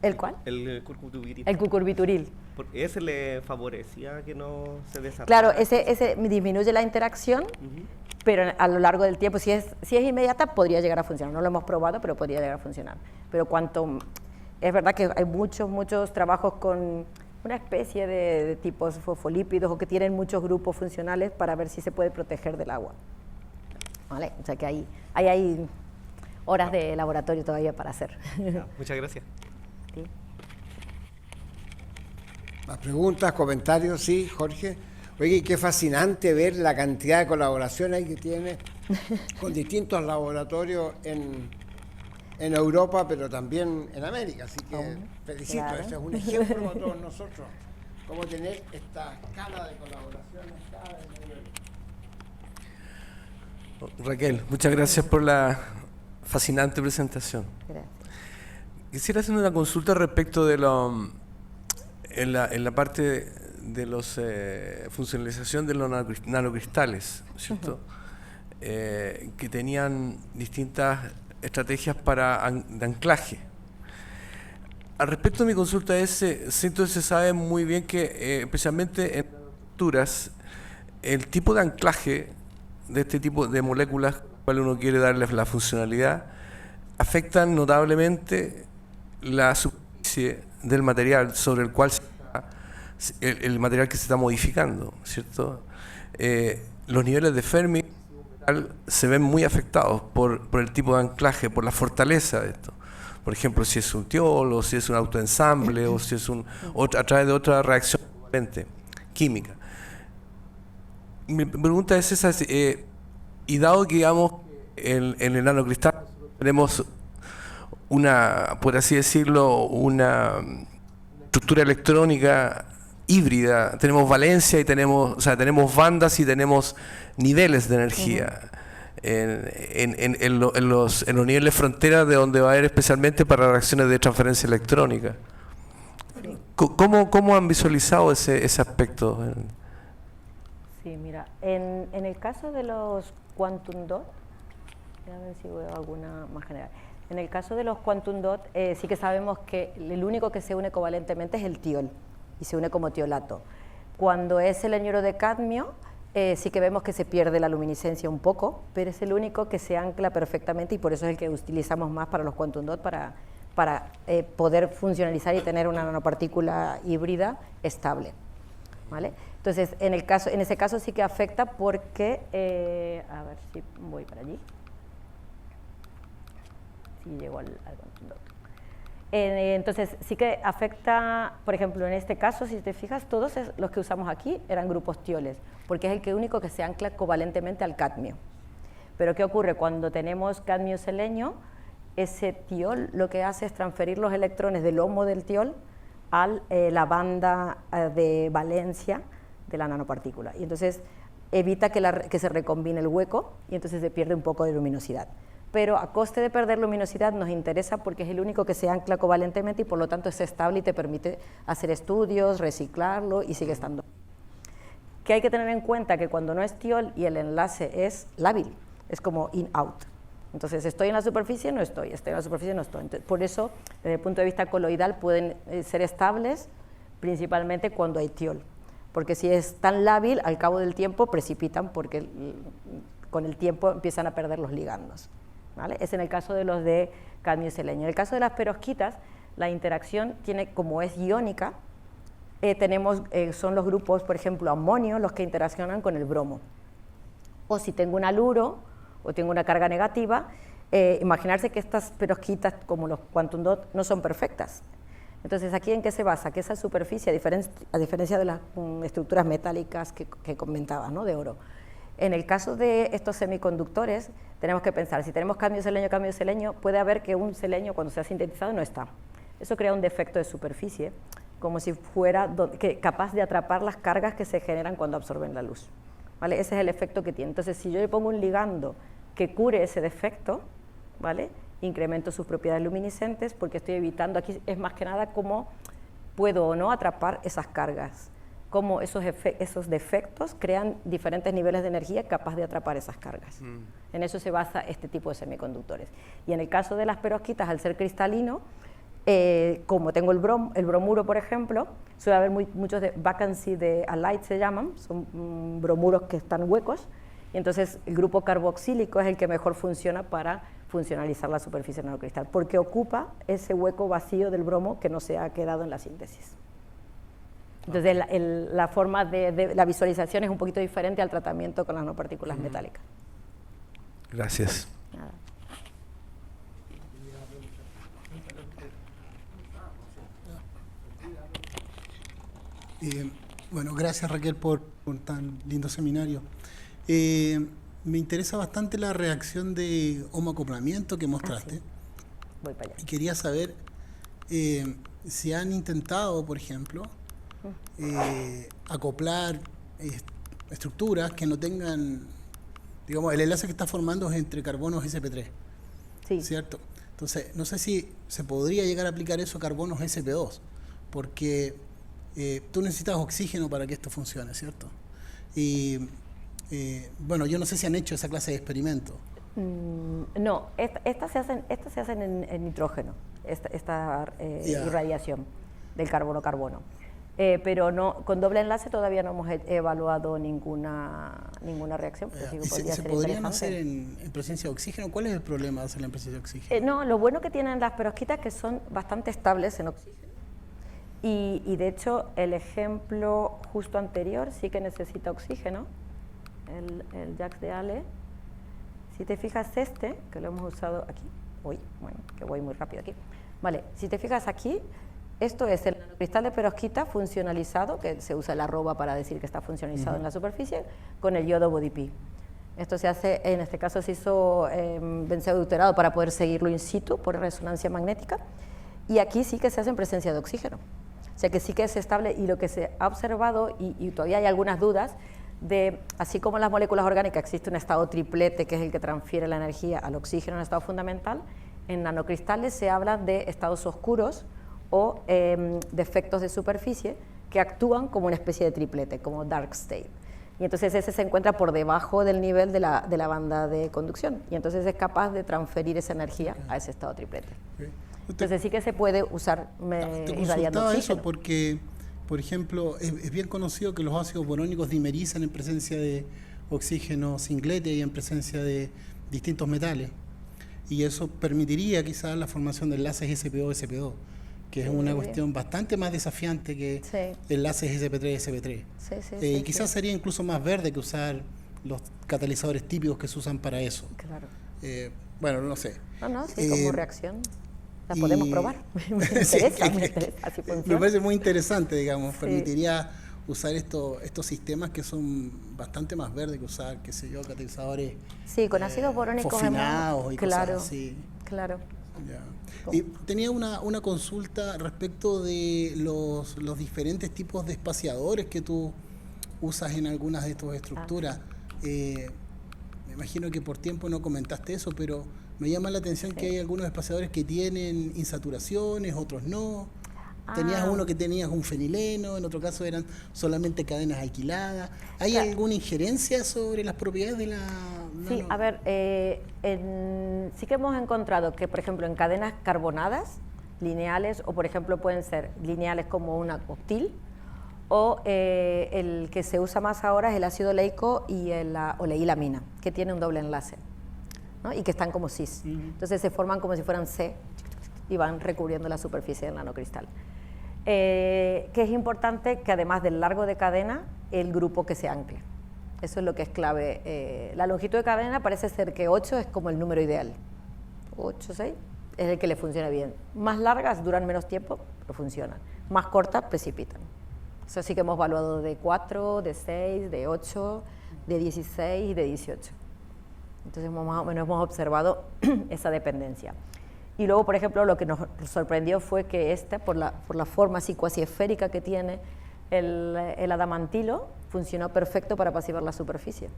Speaker 2: ¿El cuál?
Speaker 3: El curcubituril.
Speaker 2: El cucurbituril.
Speaker 3: Porque ese le favorecía que no se desarrollara.
Speaker 2: Claro, ese disminuye la interacción, pero a lo largo del tiempo, si es inmediata, podría llegar a funcionar. No lo hemos probado, pero podría llegar a funcionar. Pero es verdad que hay muchos trabajos con una especie de tipos fosfolípidos o que tienen muchos grupos funcionales para ver si se puede proteger del agua. ¿Vale? O sea que hay horas de laboratorio todavía para hacer.
Speaker 3: Muchas gracias.
Speaker 2: Sí.
Speaker 1: ¿Más preguntas, comentarios? Sí, Jorge. Oye, qué fascinante ver la cantidad de colaboraciones que tiene con distintos laboratorios en Europa, pero también en América. Así que felicito,
Speaker 2: claro.
Speaker 1: Ese es un ejemplo para todos nosotros, cómo tener esta escala de colaboraciones cada vez mayor.
Speaker 4: Raquel, muchas gracias por la fascinante presentación.
Speaker 2: Gracias.
Speaker 4: Quisiera hacer una consulta respecto de en la parte de los funcionalización de los nanocristales, ¿cierto? Que tenían distintas estrategias de anclaje. Al respecto de mi consulta siento que se sabe muy bien que especialmente en estructuras el tipo de anclaje de este tipo de moléculas, cual uno quiere darles la funcionalidad, afectan notablemente la superficie del material sobre el cual el material que se está modificando, ¿cierto? Los niveles de Fermi se ven muy afectados por el tipo de anclaje, por la fortaleza de esto. Por ejemplo, si es un tiol, o si es un autoensamble, o si es a través de otra reacción química. Mi pregunta es esa, y dado que, digamos, en el nanocristal tenemos por así decirlo, una estructura electrónica híbrida, tenemos valencia y tenemos bandas y tenemos niveles de energía en los niveles frontera de donde va a haber especialmente para reacciones de transferencia electrónica. ¿Cómo han visualizado ese aspecto?
Speaker 2: Sí, mira, en el caso de los quantum dot, a ver si veo alguna más general. En el caso de los quantum dot, sí que sabemos que el único que se une covalentemente es el tiol, y se une como tiolato. Cuando es el añuro de cadmio, sí que vemos que se pierde la luminiscencia un poco, pero es el único que se ancla perfectamente y por eso es el que utilizamos más para los quantum dot, para poder funcionalizar y tener una nanopartícula híbrida estable. ¿Vale? Entonces, en ese caso sí que afecta porque, a ver si voy para allí, si llego al quantum dot. Entonces, sí que afecta, por ejemplo, en este caso, si te fijas, todos los que usamos aquí eran grupos tioles, porque es el único que se ancla covalentemente al cadmio. Pero ¿qué ocurre? Cuando tenemos cadmio-selenio, ese tiol lo que hace es transferir los electrones del HOMO del tiol a la banda de valencia de la nanopartícula. Y entonces evita que se recombine el hueco y entonces se pierde un poco de luminosidad. Pero a coste de perder luminosidad nos interesa porque es el único que se ancla covalentemente y por lo tanto es estable y te permite hacer estudios, reciclarlo y sigue estando. Que hay que tener en cuenta que cuando no es tiol y el enlace es lábil, es como in-out. Entonces, estoy en la superficie, no estoy en la superficie, no estoy. Entonces, por eso, desde el punto de vista coloidal, pueden ser estables principalmente cuando hay tiol. Porque si es tan lábil, al cabo del tiempo precipitan porque con el tiempo empiezan a perder los ligandos. ¿vale? Es en el caso de los de cadmio y selenio. En el caso de las perovskitas, la interacción tiene, como es iónica, son los grupos, por ejemplo, amonio, los que interaccionan con el bromo. O si tengo un haluro o tengo una carga negativa, imaginarse que estas perovskitas, como los quantum dot, no son perfectas. Entonces, ¿aquí en qué se basa? Que esa superficie, a diferencia de las estructuras metálicas que comentaba, ¿no?, de oro. En el caso de estos semiconductores, tenemos que pensar, si tenemos cadmio selenio, puede haber que un selenio, cuando sea sintetizado, no está. Eso crea un defecto de superficie, como si fuera capaz de atrapar las cargas que se generan cuando absorben la luz, ¿vale? Ese es el efecto que tiene. Entonces, si yo le pongo un ligando que cure ese defecto, ¿vale?, incremento sus propiedades luminiscentes, porque estoy evitando, aquí es más que nada cómo puedo o no atrapar esas cargas, cómo esos defectos crean diferentes niveles de energía capaz de atrapar esas cargas. En eso se basa este tipo de semiconductores. Y en el caso de las perovskitas, al ser cristalino, como tengo el bromuro, por ejemplo, suele haber muchos de vacancy de alide, se llaman, son bromuros que están huecos, y entonces el grupo carboxílico es el que mejor funciona para funcionalizar la superficie nanocristal, porque ocupa ese hueco vacío del bromo que no se ha quedado en la síntesis. Entonces la forma de la visualización es un poquito diferente al tratamiento con las nanopartículas metálicas.
Speaker 4: Gracias.
Speaker 2: Nada.
Speaker 5: Bueno, gracias Raquel por tan lindo seminario. Me interesa bastante la reacción de homoacoplamiento que mostraste.
Speaker 2: Sí. Voy para allá.
Speaker 5: Y quería saber si han intentado, por ejemplo, acoplar estructuras que no tengan, digamos, el enlace que está formando es entre carbonos sp3,
Speaker 2: Sí.
Speaker 5: ¿cierto? Entonces, no sé si se podría llegar a aplicar eso a carbonos sp2, porque tú necesitas oxígeno para que esto funcione, ¿cierto? Y bueno, yo no sé si han hecho esa clase de experimentos.
Speaker 2: No, estas se hacen en nitrógeno, esta irradiación del carbono-carbono. Pero no, con doble enlace todavía no hemos evaluado ninguna reacción. Pero sí que
Speaker 5: ¿Se podrían hacer en presencia de oxígeno? ¿Cuál es el problema de hacerla en presencia de oxígeno?
Speaker 2: No, lo bueno que tienen las perovskitas es que son bastante estables en oxígeno. Y de hecho, el ejemplo justo anterior sí que necesita oxígeno, el JAX de Ale. Si te fijas que lo hemos usado aquí, que voy muy rápido aquí. Vale, si te fijas aquí, esto es el nanocristal de perovskita funcionalizado, que se usa el arroba para decir que está funcionalizado en la superficie, con el yodo body P. Esto se hace, en este caso se hizo benzoadulterado para poder seguirlo in situ por resonancia magnética, y aquí sí que se hace en presencia de oxígeno. O sea que sí que es estable, y lo que se ha observado, y todavía hay algunas dudas, así como en las moléculas orgánicas existe un estado triplete que es el que transfiere la energía al oxígeno en estado fundamental, en nanocristales se habla de estados oscuros o defectos de superficie que actúan como una especie de triplete, como dark state. Y entonces ese se encuentra por debajo del nivel de la banda de conducción, y entonces es capaz de transferir esa energía a ese estado triplete. Entonces sí que se puede usar irradiando oxígeno.
Speaker 5: Eso porque, por ejemplo, es bien conocido que los ácidos borónicos dimerizan en presencia de oxígeno singlete y en presencia de distintos metales. Y eso permitiría quizás la formación de enlaces SPO-SP2, que es una cuestión bastante más desafiante que enlaces SP3-SP3. Y quizás sería incluso más verde que usar los catalizadores típicos que se usan para eso.
Speaker 2: Claro.
Speaker 5: Bueno, no sé.
Speaker 2: Sí, como reacción. La podemos probar. Me interesa, así funciona.
Speaker 5: Me parece muy interesante, digamos. Permitiría usar estos sistemas que son bastante más verdes que usar, qué sé yo, catalizadores.
Speaker 2: Sí, con ácidos borónicos
Speaker 5: fosfinados y cosas así.
Speaker 2: Claro.
Speaker 5: Ya. Y tenía una consulta respecto de los diferentes tipos de espaciadores que tú usas en algunas de tus estructuras. Me imagino que por tiempo no comentaste eso, pero me llama la atención que hay algunos espaciadores que tienen insaturaciones, otros no. Tenías uno que tenías un fenileno, en otro caso eran solamente cadenas alquiladas. ¿Hay alguna injerencia sobre las propiedades de la...?
Speaker 2: Sí, a ver, sí que hemos encontrado que, por ejemplo, en cadenas carbonadas, lineales, o por ejemplo pueden ser lineales como una octil, o el que se usa más ahora es el ácido oleico y la oleilamina, que tiene un doble enlace. ¿no? Y que están como cis. Entonces se forman como si fueran C y van recubriendo la superficie del nanocristal. Que es importante que además del largo de cadena, el grupo que se ancle. Eso es lo que es clave. La longitud de cadena parece ser que 8 es como el número ideal. 8, 6 es el que le funciona bien. Más largas duran menos tiempo, pero funcionan. Más cortas precipitan. Eso sí que hemos evaluado de 4, de 6, de 8, de 16 y de 18. Entonces más o menos hemos observado esa dependencia. Y luego, por ejemplo, lo que nos sorprendió fue que por la forma así cuasi esférica que tiene el adamantilo, funcionó perfecto para pasivar la superficie.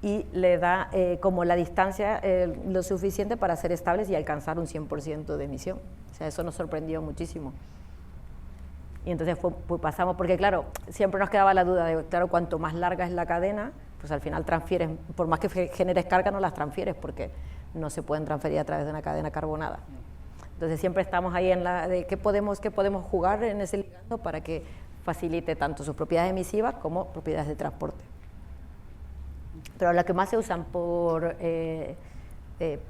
Speaker 2: Y le da como la distancia lo suficiente para ser estables y alcanzar un 100% de emisión. O sea, eso nos sorprendió muchísimo. Y entonces pasamos, porque claro, siempre nos quedaba la duda de, claro, cuanto más larga es la cadena, pues al final transfieres, por más que generes carga, no las transfieres, porque no se pueden transferir a través de una cadena carbonada. Entonces siempre estamos ahí en la de qué podemos jugar en ese ligando para que facilite tanto sus propiedades emisivas como propiedades de transporte. Pero las que más se usan por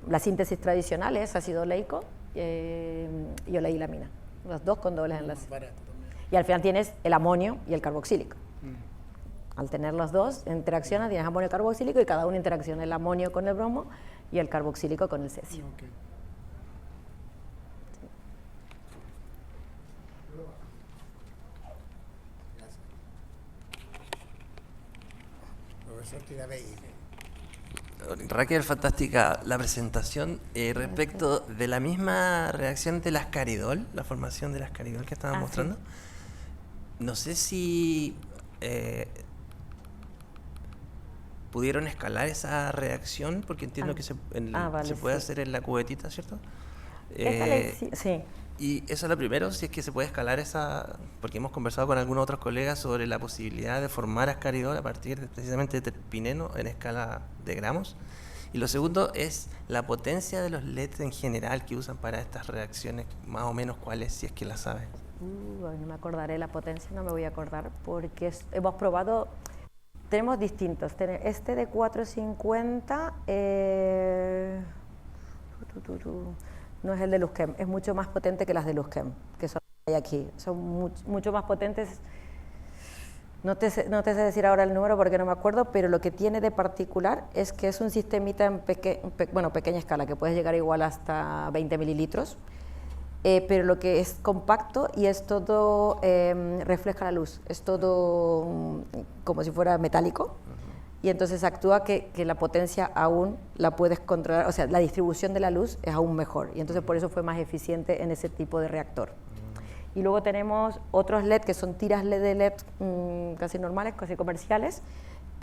Speaker 2: la síntesis tradicional es ácido oleico y oleilamina, los dos con dobles enlaces. Y al final tienes el amonio y el carboxílico. Al tener los dos, interaccionan, tienes amonio y carboxílico y cada uno interacciona el amonio con el bromo y el carboxílico con el cesio.
Speaker 5: Okay.
Speaker 1: Profesor Tirabey.
Speaker 6: Raquel, fantástica la presentación. Respecto de la misma reacción del ascaridol, la formación del ascaridol que estaba mostrando, no sé si pudieron escalar esa reacción, porque entiendo que se puede hacer en la cubetita, ¿cierto?
Speaker 2: Sí.
Speaker 6: Y eso es lo primero, si es que se puede escalar esa, porque hemos conversado con algunos otros colegas sobre la posibilidad de formar ascaridol a partir precisamente de terpineno en escala de gramos. Y lo segundo es la potencia de los LEDs en general que usan para estas reacciones, más o menos cuál es, si es que la saben.
Speaker 2: No me acordaré la potencia, no me voy a acordar, porque hemos probado, tenemos distintos, este de 450, no es el de Luzchem, es mucho más potente que las de Luzchem, que son aquí, son mucho más potentes. No te sé decir ahora el número porque no me acuerdo, pero lo que tiene de particular es que es un sistemita en pequeña escala, que puedes llegar igual hasta 20 mililitros, pero lo que es compacto y es todo, refleja la luz, es todo como si fuera metálico. Y entonces actúa que la potencia aún la puedes controlar, o sea, la distribución de la luz es aún mejor, y entonces por eso fue más eficiente en ese tipo de reactor. Y luego tenemos otros LED que son tiras de LED casi normales, casi comerciales,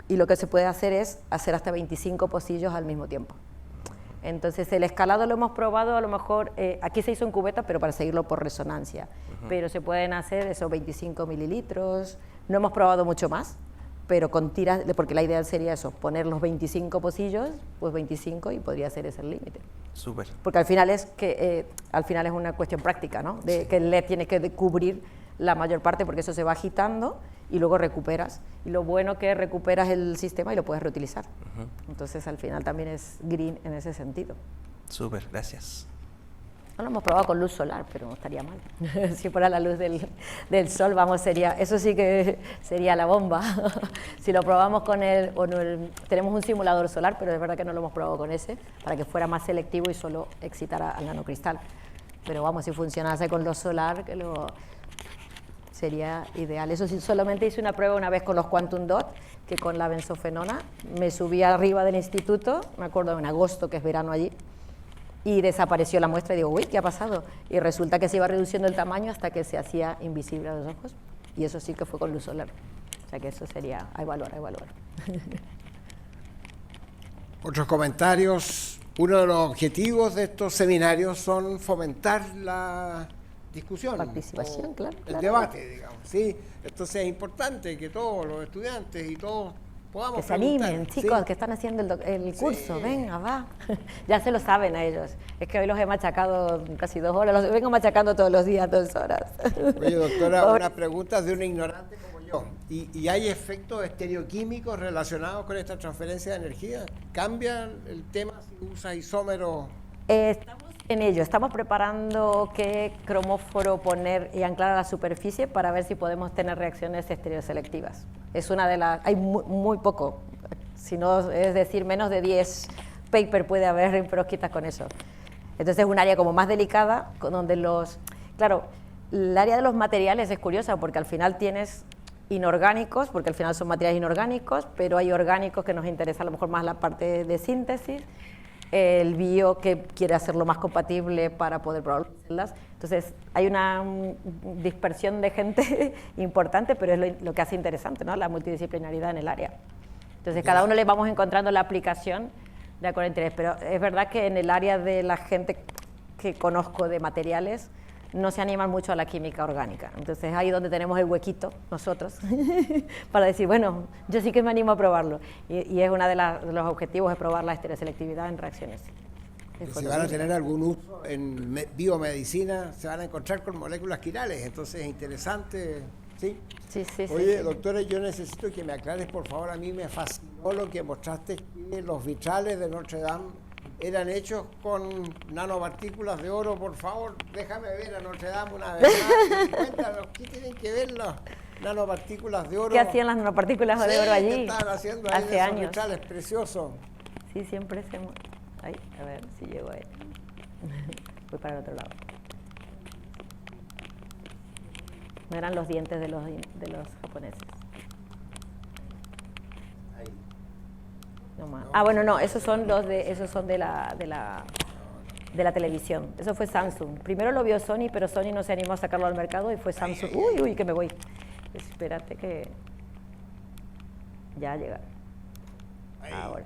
Speaker 2: y lo que se puede hacer es hacer hasta 25 pocillos al mismo tiempo. Entonces el escalado lo hemos probado, a lo mejor, aquí se hizo en cubeta, pero para seguirlo por resonancia, pero se pueden hacer esos 25 mililitros, no hemos probado mucho más, pero con tiras, porque la idea sería eso, poner los 25 pocillos, pues 25 y podría ser ese el límite.
Speaker 6: Súper.
Speaker 2: Porque al final es una cuestión práctica, ¿no? Que el LED tiene que cubrir la mayor parte porque eso se va agitando y luego recuperas. Y lo bueno que recuperas el sistema y lo puedes reutilizar. Entonces al final también es green en ese sentido.
Speaker 6: Súper, gracias.
Speaker 2: No lo hemos probado con luz solar, pero no estaría mal. Si fuera la luz del sol, eso sí que sería la bomba. Si lo probamos con tenemos un simulador solar, pero es verdad que no lo hemos probado con ese, para que fuera más selectivo y solo excitara al nanocristal. Pero vamos, si funcionase con luz solar, sería ideal. Eso sí, solamente hice una prueba una vez con los Quantum Dot, que con la benzofenona me subí arriba del instituto, me acuerdo en agosto, que es verano allí, y desapareció la muestra y digo, uy, ¿qué ha pasado? Y resulta que se iba reduciendo el tamaño hasta que se hacía invisible a los ojos, y eso sí que fue con luz solar. O sea que eso sería a evaluar.
Speaker 1: Otros comentarios. Uno de los objetivos de estos seminarios son fomentar la discusión.
Speaker 2: Participación, claro.
Speaker 1: El debate, digamos. ¿Sí? Entonces es importante que todos los estudiantes y todos podamos
Speaker 2: que se
Speaker 1: preguntar.
Speaker 2: animen, chicos,
Speaker 1: Sí.
Speaker 2: que están haciendo el curso,
Speaker 1: Sí.
Speaker 2: venga, va. Ya se lo saben a ellos. Es que hoy los he machacado casi 2 horas, los vengo machacando todos los días 2 horas.
Speaker 1: Oye, doctora,
Speaker 2: Pobre-
Speaker 1: una pregunta de una ignorante como yo. ¿Y hay efectos estereoquímicos relacionados con esta transferencia de energía? ¿Cambia el tema si usa isómeros?
Speaker 2: Estamos en ello, estamos preparando qué cromóforo poner y anclar a la superficie para ver si podemos tener reacciones estereoselectivas. Es una de las... hay muy poco, si no, es decir, menos de 10 papers puede haber en perovskitas con eso. Entonces es un área como más delicada, donde los... Claro, el área de los materiales es curiosa porque al final tienes inorgánicos, porque al final son materiales inorgánicos, pero hay orgánicos que nos interesa a lo mejor más la parte de síntesis, el bio que quiere hacerlo más compatible para poder probar las células. Entonces hay una dispersión de gente importante, pero es lo que hace interesante, ¿no? La multidisciplinaridad en el área. Entonces cada uno le vamos encontrando la aplicación de acuerdo a interés, pero es verdad que en el área de la gente que conozco de materiales no se animan mucho a la química orgánica. Entonces ahí donde tenemos el huequito nosotros para decir, bueno, yo sí que me animo a probarlo. Y es uno de los objetivos es probar la estereoselectividad en reacciones.
Speaker 1: Si van a tener algún uso en biomedicina, se van a encontrar con moléculas quirales, entonces es interesante, ¿sí?
Speaker 2: Sí, sí, sí.
Speaker 1: Oye,
Speaker 2: sí.
Speaker 1: doctora, yo necesito que me aclares, por favor, a mí me fascinó lo que mostraste, que los vitrales de Notre Dame eran hechos con nanopartículas de oro. Por favor, déjame ver a Notre Dame una vez más. Cuéntanos, ¿qué tienen que ver las nanopartículas de oro?
Speaker 2: ¿Qué hacían las nanopartículas de oro
Speaker 1: ¿Qué
Speaker 2: allí?
Speaker 1: estaban haciendo ahí
Speaker 2: Hace
Speaker 1: de esos
Speaker 2: años.
Speaker 1: vitrales preciosos?
Speaker 2: Sí, siempre se... Ay, a ver si llego ahí. Voy para el otro lado. No eran los dientes de los japoneses. No más. Ah, bueno, no, esos son de la televisión. Eso fue Samsung. Primero lo vio Sony, pero Sony no se animó a sacarlo al mercado y fue Samsung. Uy, que me voy. Espérate que ya llega. Ahora.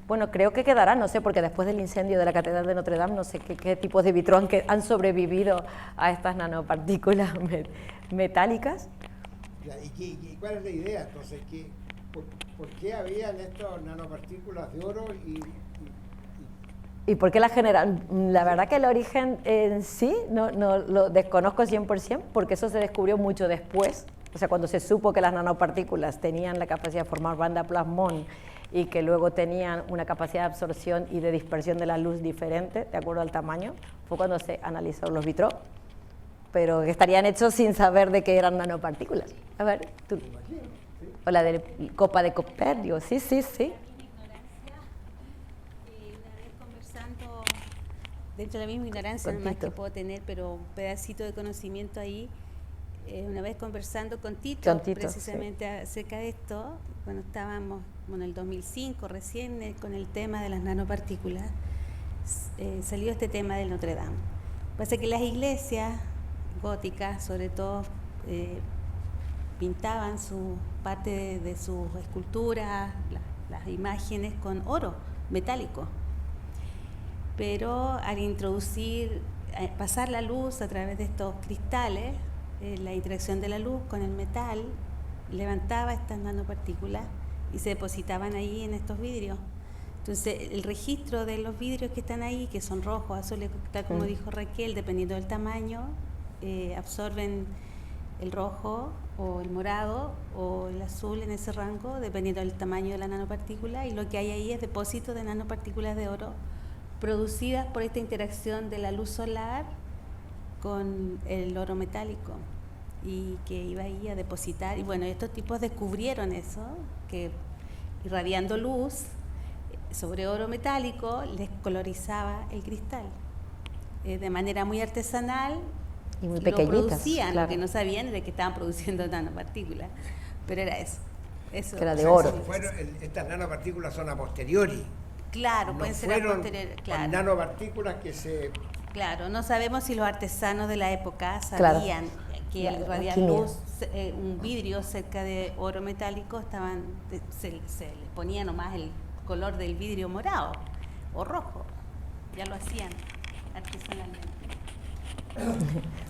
Speaker 2: Bueno, creo que quedará, no sé, porque después del incendio de la Catedral de Notre Dame, no sé qué tipos de vitrón que han sobrevivido a estas nanopartículas metálicas.
Speaker 1: Ya, ¿y cuál es la idea? Entonces, ¿por qué habían estas nanopartículas de oro
Speaker 2: ¿Y por qué la generan? La verdad que el origen en sí no lo desconozco 100%, porque eso se descubrió mucho después. O sea, cuando se supo que las nanopartículas tenían la capacidad de formar banda plasmón y que luego tenían una capacidad de absorción y de dispersión de la luz diferente, de acuerdo al tamaño, fue cuando se analizaron los vitrós, pero que estarían hechos sin saber de qué eran nanopartículas. A ver, tú. O la de copa de Copernicus, sí.
Speaker 7: Una vez conversando, dentro de la misma ignorancia, no más
Speaker 2: Con Tito.
Speaker 7: que puedo tener, pero un pedacito de conocimiento ahí, una vez conversando con Tito, precisamente acerca de esto, cuando estábamos en el 2005 recién con el tema de las nanopartículas, salió este tema del Notre Dame. Pasa que las iglesias góticas, sobre todo, pintaban su parte de sus esculturas, las imágenes con oro metálico. Pero al introducir, pasar la luz a través de estos cristales, la interacción de la luz con el metal levantaba estas nanopartículas y se depositaban ahí en estos vidrios. Entonces, el registro de los vidrios que están ahí, que son rojos, azules, tal como dijo Raquel, dependiendo del tamaño, absorben el rojo o el morado o el azul en ese rango, dependiendo del tamaño de la nanopartícula, y lo que hay ahí es depósito de nanopartículas de oro producidas por esta interacción de la luz solar con el oro metálico, y que iba ahí a depositar. Y bueno, estos tipos descubrieron eso, que irradiando luz sobre oro metálico les colorizaba el cristal de manera muy artesanal.
Speaker 2: Y muy
Speaker 7: lo
Speaker 2: pequeñitas,
Speaker 7: producían,
Speaker 2: claro.
Speaker 7: lo que no sabían de que estaban produciendo nanopartículas, pero era eso.
Speaker 2: Que era de oro.
Speaker 1: Estas nanopartículas son a posteriori.
Speaker 7: Claro,
Speaker 1: No
Speaker 7: pueden ser a
Speaker 1: fueron
Speaker 7: posteriori,
Speaker 1: con
Speaker 7: claro.
Speaker 1: nanopartículas que se...
Speaker 7: Claro, no sabemos si los artesanos de la época
Speaker 2: Claro.
Speaker 7: sabían que al irradiar
Speaker 2: Química.
Speaker 7: luz, un vidrio cerca de oro metálico, se le ponía nomás el color del vidrio morado o rojo. Ya lo hacían artesanalmente.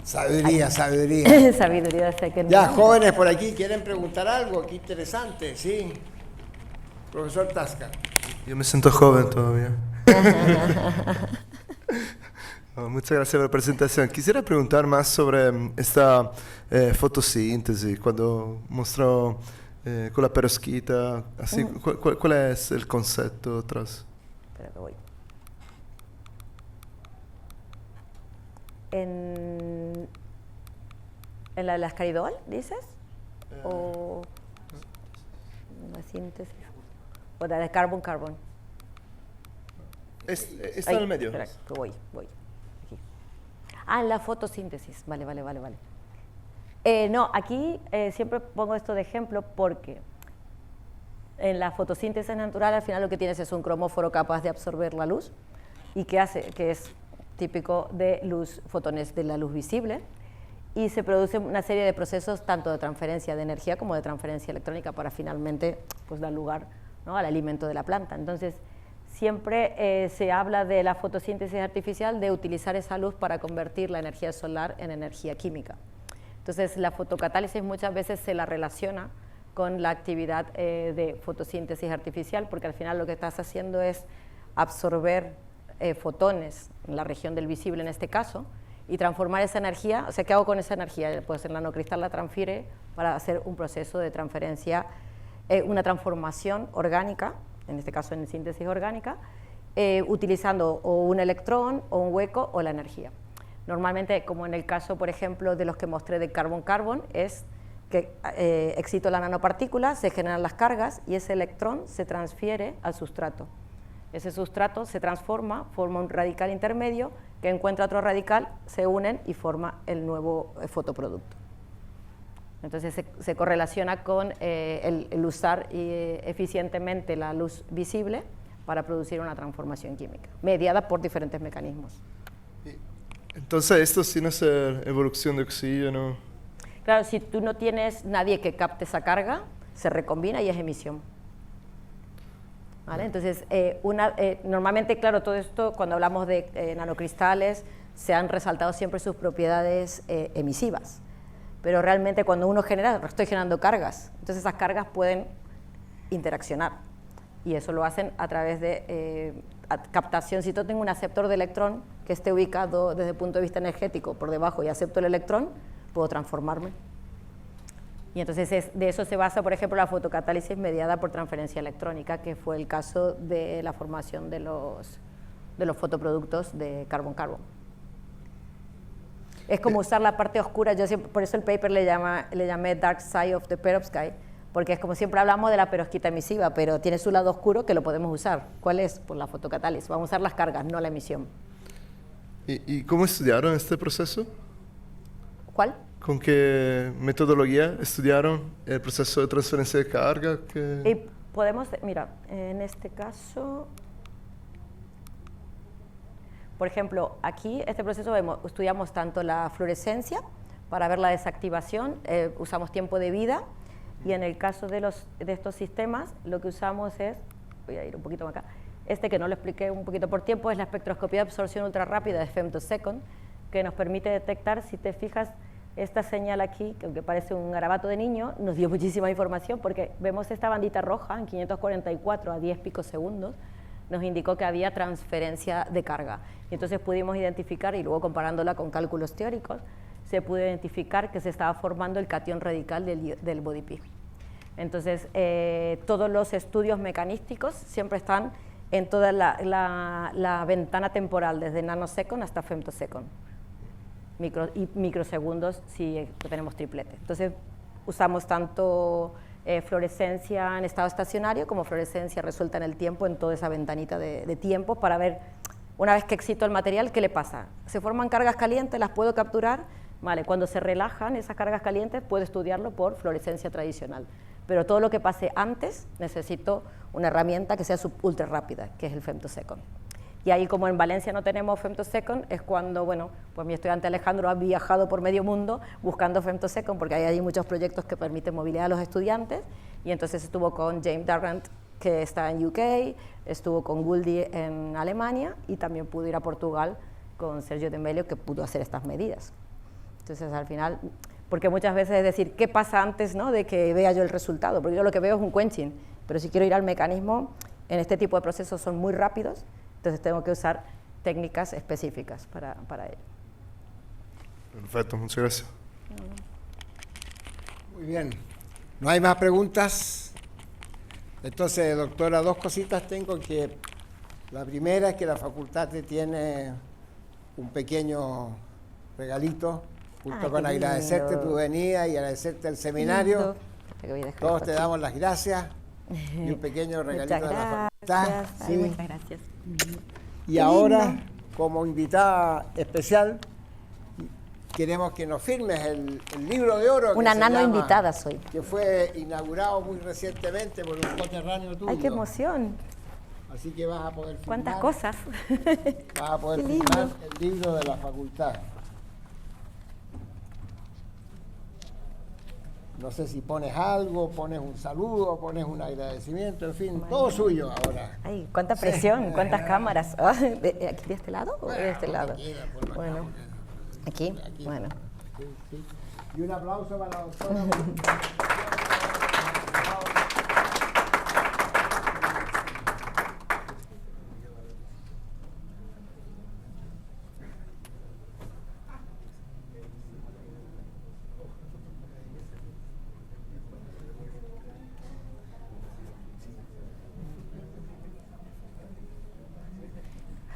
Speaker 1: Sabiduría, sabiduría.
Speaker 2: Sabiduría sé que no.
Speaker 1: Ya, jóvenes por aquí, ¿quieren preguntar algo? Qué interesante, sí. Profesor Tasca.
Speaker 8: Yo me siento joven todavía. Muchas gracias por la presentación. Quisiera preguntar más sobre esta fotosíntesis, cuando mostró con la perovskita, así, ¿cuál es el concepto detrás?
Speaker 2: Espera que voy. ¿En la de la escaridol, dices? ¿O la síntesis? ¿O la de carbon-carbon?
Speaker 8: Está en el medio.
Speaker 2: Espera, que voy. Aquí. En la fotosíntesis. Vale. No, aquí siempre pongo esto de ejemplo porque en la fotosíntesis natural al final lo que tienes es un cromóforo capaz de absorber la luz y que es típico de fotones de la luz visible, y se produce una serie de procesos tanto de transferencia de energía como de transferencia electrónica para finalmente pues, dar lugar, ¿no?, al alimento de la planta. Entonces, siempre se habla de la fotosíntesis artificial, de utilizar esa luz para convertir la energía solar en energía química. Entonces, la fotocatálisis muchas veces se la relaciona con la actividad de fotosíntesis artificial, porque al final lo que estás haciendo es absorber fotones en la región del visible en este caso, y transformar esa energía. O sea, ¿qué hago con esa energía? Pues el nanocristal la transfiere para hacer un proceso de transferencia, una transformación orgánica, en este caso en síntesis orgánica, utilizando o un electrón, o un hueco, o la energía. Normalmente, como en el caso, por ejemplo, de los que mostré de carbon-carbon, es que excito la nanopartícula, se generan las cargas, y ese electrón se transfiere al sustrato. Ese sustrato se transforma, forma un radical intermedio, que encuentra otro radical, se unen y forma el nuevo fotoproducto. Entonces se correlaciona con el usar eficientemente la luz visible para producir una transformación química, mediada por diferentes mecanismos.
Speaker 8: Entonces, esto sin hacer evolución de oxígeno.
Speaker 2: Claro, si tú no tienes nadie que capte esa carga, se recombina y es emisión. ¿Vale? Entonces, normalmente, claro, todo esto, cuando hablamos de nanocristales, se han resaltado siempre sus propiedades emisivas, pero realmente cuando uno estoy generando cargas, entonces esas cargas pueden interaccionar, y eso lo hacen a través de captación. Si yo tengo un aceptor de electrón que esté ubicado desde el punto de vista energético por debajo y acepto el electrón, puedo transformarme. Y entonces de eso se basa, por ejemplo, la fotocatálisis mediada por transferencia electrónica, que fue el caso de la formación de los fotoproductos de carbon-carbon. Es como usar la parte oscura, yo siempre, por eso el paper le llamé Dark Side of the Perovskite, porque es como siempre hablamos de la perovskita emisiva, pero tiene su lado oscuro que lo podemos usar. ¿Cuál es? Pues la fotocatálisis. Vamos a usar las cargas, no la emisión.
Speaker 8: ¿Y cómo estudiaron este proceso?
Speaker 2: ¿Cuál?
Speaker 8: ¿Con qué metodología estudiaron el proceso de transferencia de carga?
Speaker 2: Y podemos, mira, en este caso, por ejemplo, aquí este proceso estudiamos tanto la fluorescencia para ver la desactivación, usamos tiempo de vida, y en el caso de estos sistemas lo que usamos es, voy a ir un poquito más acá, que no lo expliqué un poquito por tiempo, es la espectroscopía de absorción ultra rápida de femtosecond, que nos permite detectar, si te fijas, esta señal aquí, que aunque parece un garabato de niño, nos dio muchísima información, porque vemos esta bandita roja en 544 a 10 picosegundos, nos indicó que había transferencia de carga. Y entonces pudimos identificar, y luego comparándola con cálculos teóricos, se pudo identificar que se estaba formando el catión radical del body P. Entonces, todos los estudios mecanísticos siempre están en toda la ventana temporal, desde nanosecond hasta femtosecond. Y microsegundos si tenemos triplete. Entonces usamos tanto fluorescencia en estado estacionario como fluorescencia resuelta en el tiempo, en toda esa ventanita de tiempo, para ver, una vez que excito el material, ¿qué le pasa? Se forman cargas calientes, las puedo capturar, vale, cuando se relajan esas cargas calientes puedo estudiarlo por fluorescencia tradicional, pero todo lo que pase antes necesito una herramienta que sea ultra rápida, que es el femtosecond. Y ahí, como en Valencia no tenemos femtosecond, es cuando, bueno, pues mi estudiante Alejandro ha viajado por medio mundo buscando femtosecond, porque hay muchos proyectos que permiten movilidad a los estudiantes, y entonces estuvo con James Darrant, que está en UK, estuvo con Gouldy en Alemania, y también pudo ir a Portugal con Sergio D'Amelio, que pudo hacer estas medidas. Entonces, al final, porque muchas veces es decir, ¿qué pasa antes, ¿no?, de que vea yo el resultado? Porque yo lo que veo es un quenching, pero si quiero ir al mecanismo, en este tipo de procesos son muy rápidos, entonces tengo que usar técnicas específicas para ello.
Speaker 8: Perfecto, muchas gracias.
Speaker 1: Muy bien. ¿No hay más preguntas? Entonces, doctora, dos cositas tengo que... La primera es que la facultad te tiene un pequeño regalito, junto con agradecerte tu venida y agradecerte el seminario. Todos te damos las gracias y un pequeño regalito de la facultad.
Speaker 2: Sí. Muchas gracias.
Speaker 1: Y ahora, como invitada especial, queremos que nos firmes el libro de oro.
Speaker 2: Una
Speaker 1: que
Speaker 2: nano
Speaker 1: se llama,
Speaker 2: invitada soy.
Speaker 1: Que fue inaugurado muy recientemente por un coterráneo tuyo.
Speaker 2: ¡Ay, qué emoción!
Speaker 1: Así que vas a poder firmar.
Speaker 2: ¿Cuántas cosas?
Speaker 1: Vas a poder firmar el libro de la facultad. No sé si pones algo, pones un saludo, pones un agradecimiento, en fin, todo suyo ahora.
Speaker 2: Ay, cuánta presión, cuántas cámaras. ¿Aquí de este lado o de este lado? Bueno, aquí, bueno.
Speaker 1: Sí. Y un aplauso para la doctora.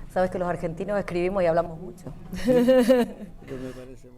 Speaker 2: Sabes que los argentinos escribimos y hablamos mucho.
Speaker 1: Que me parece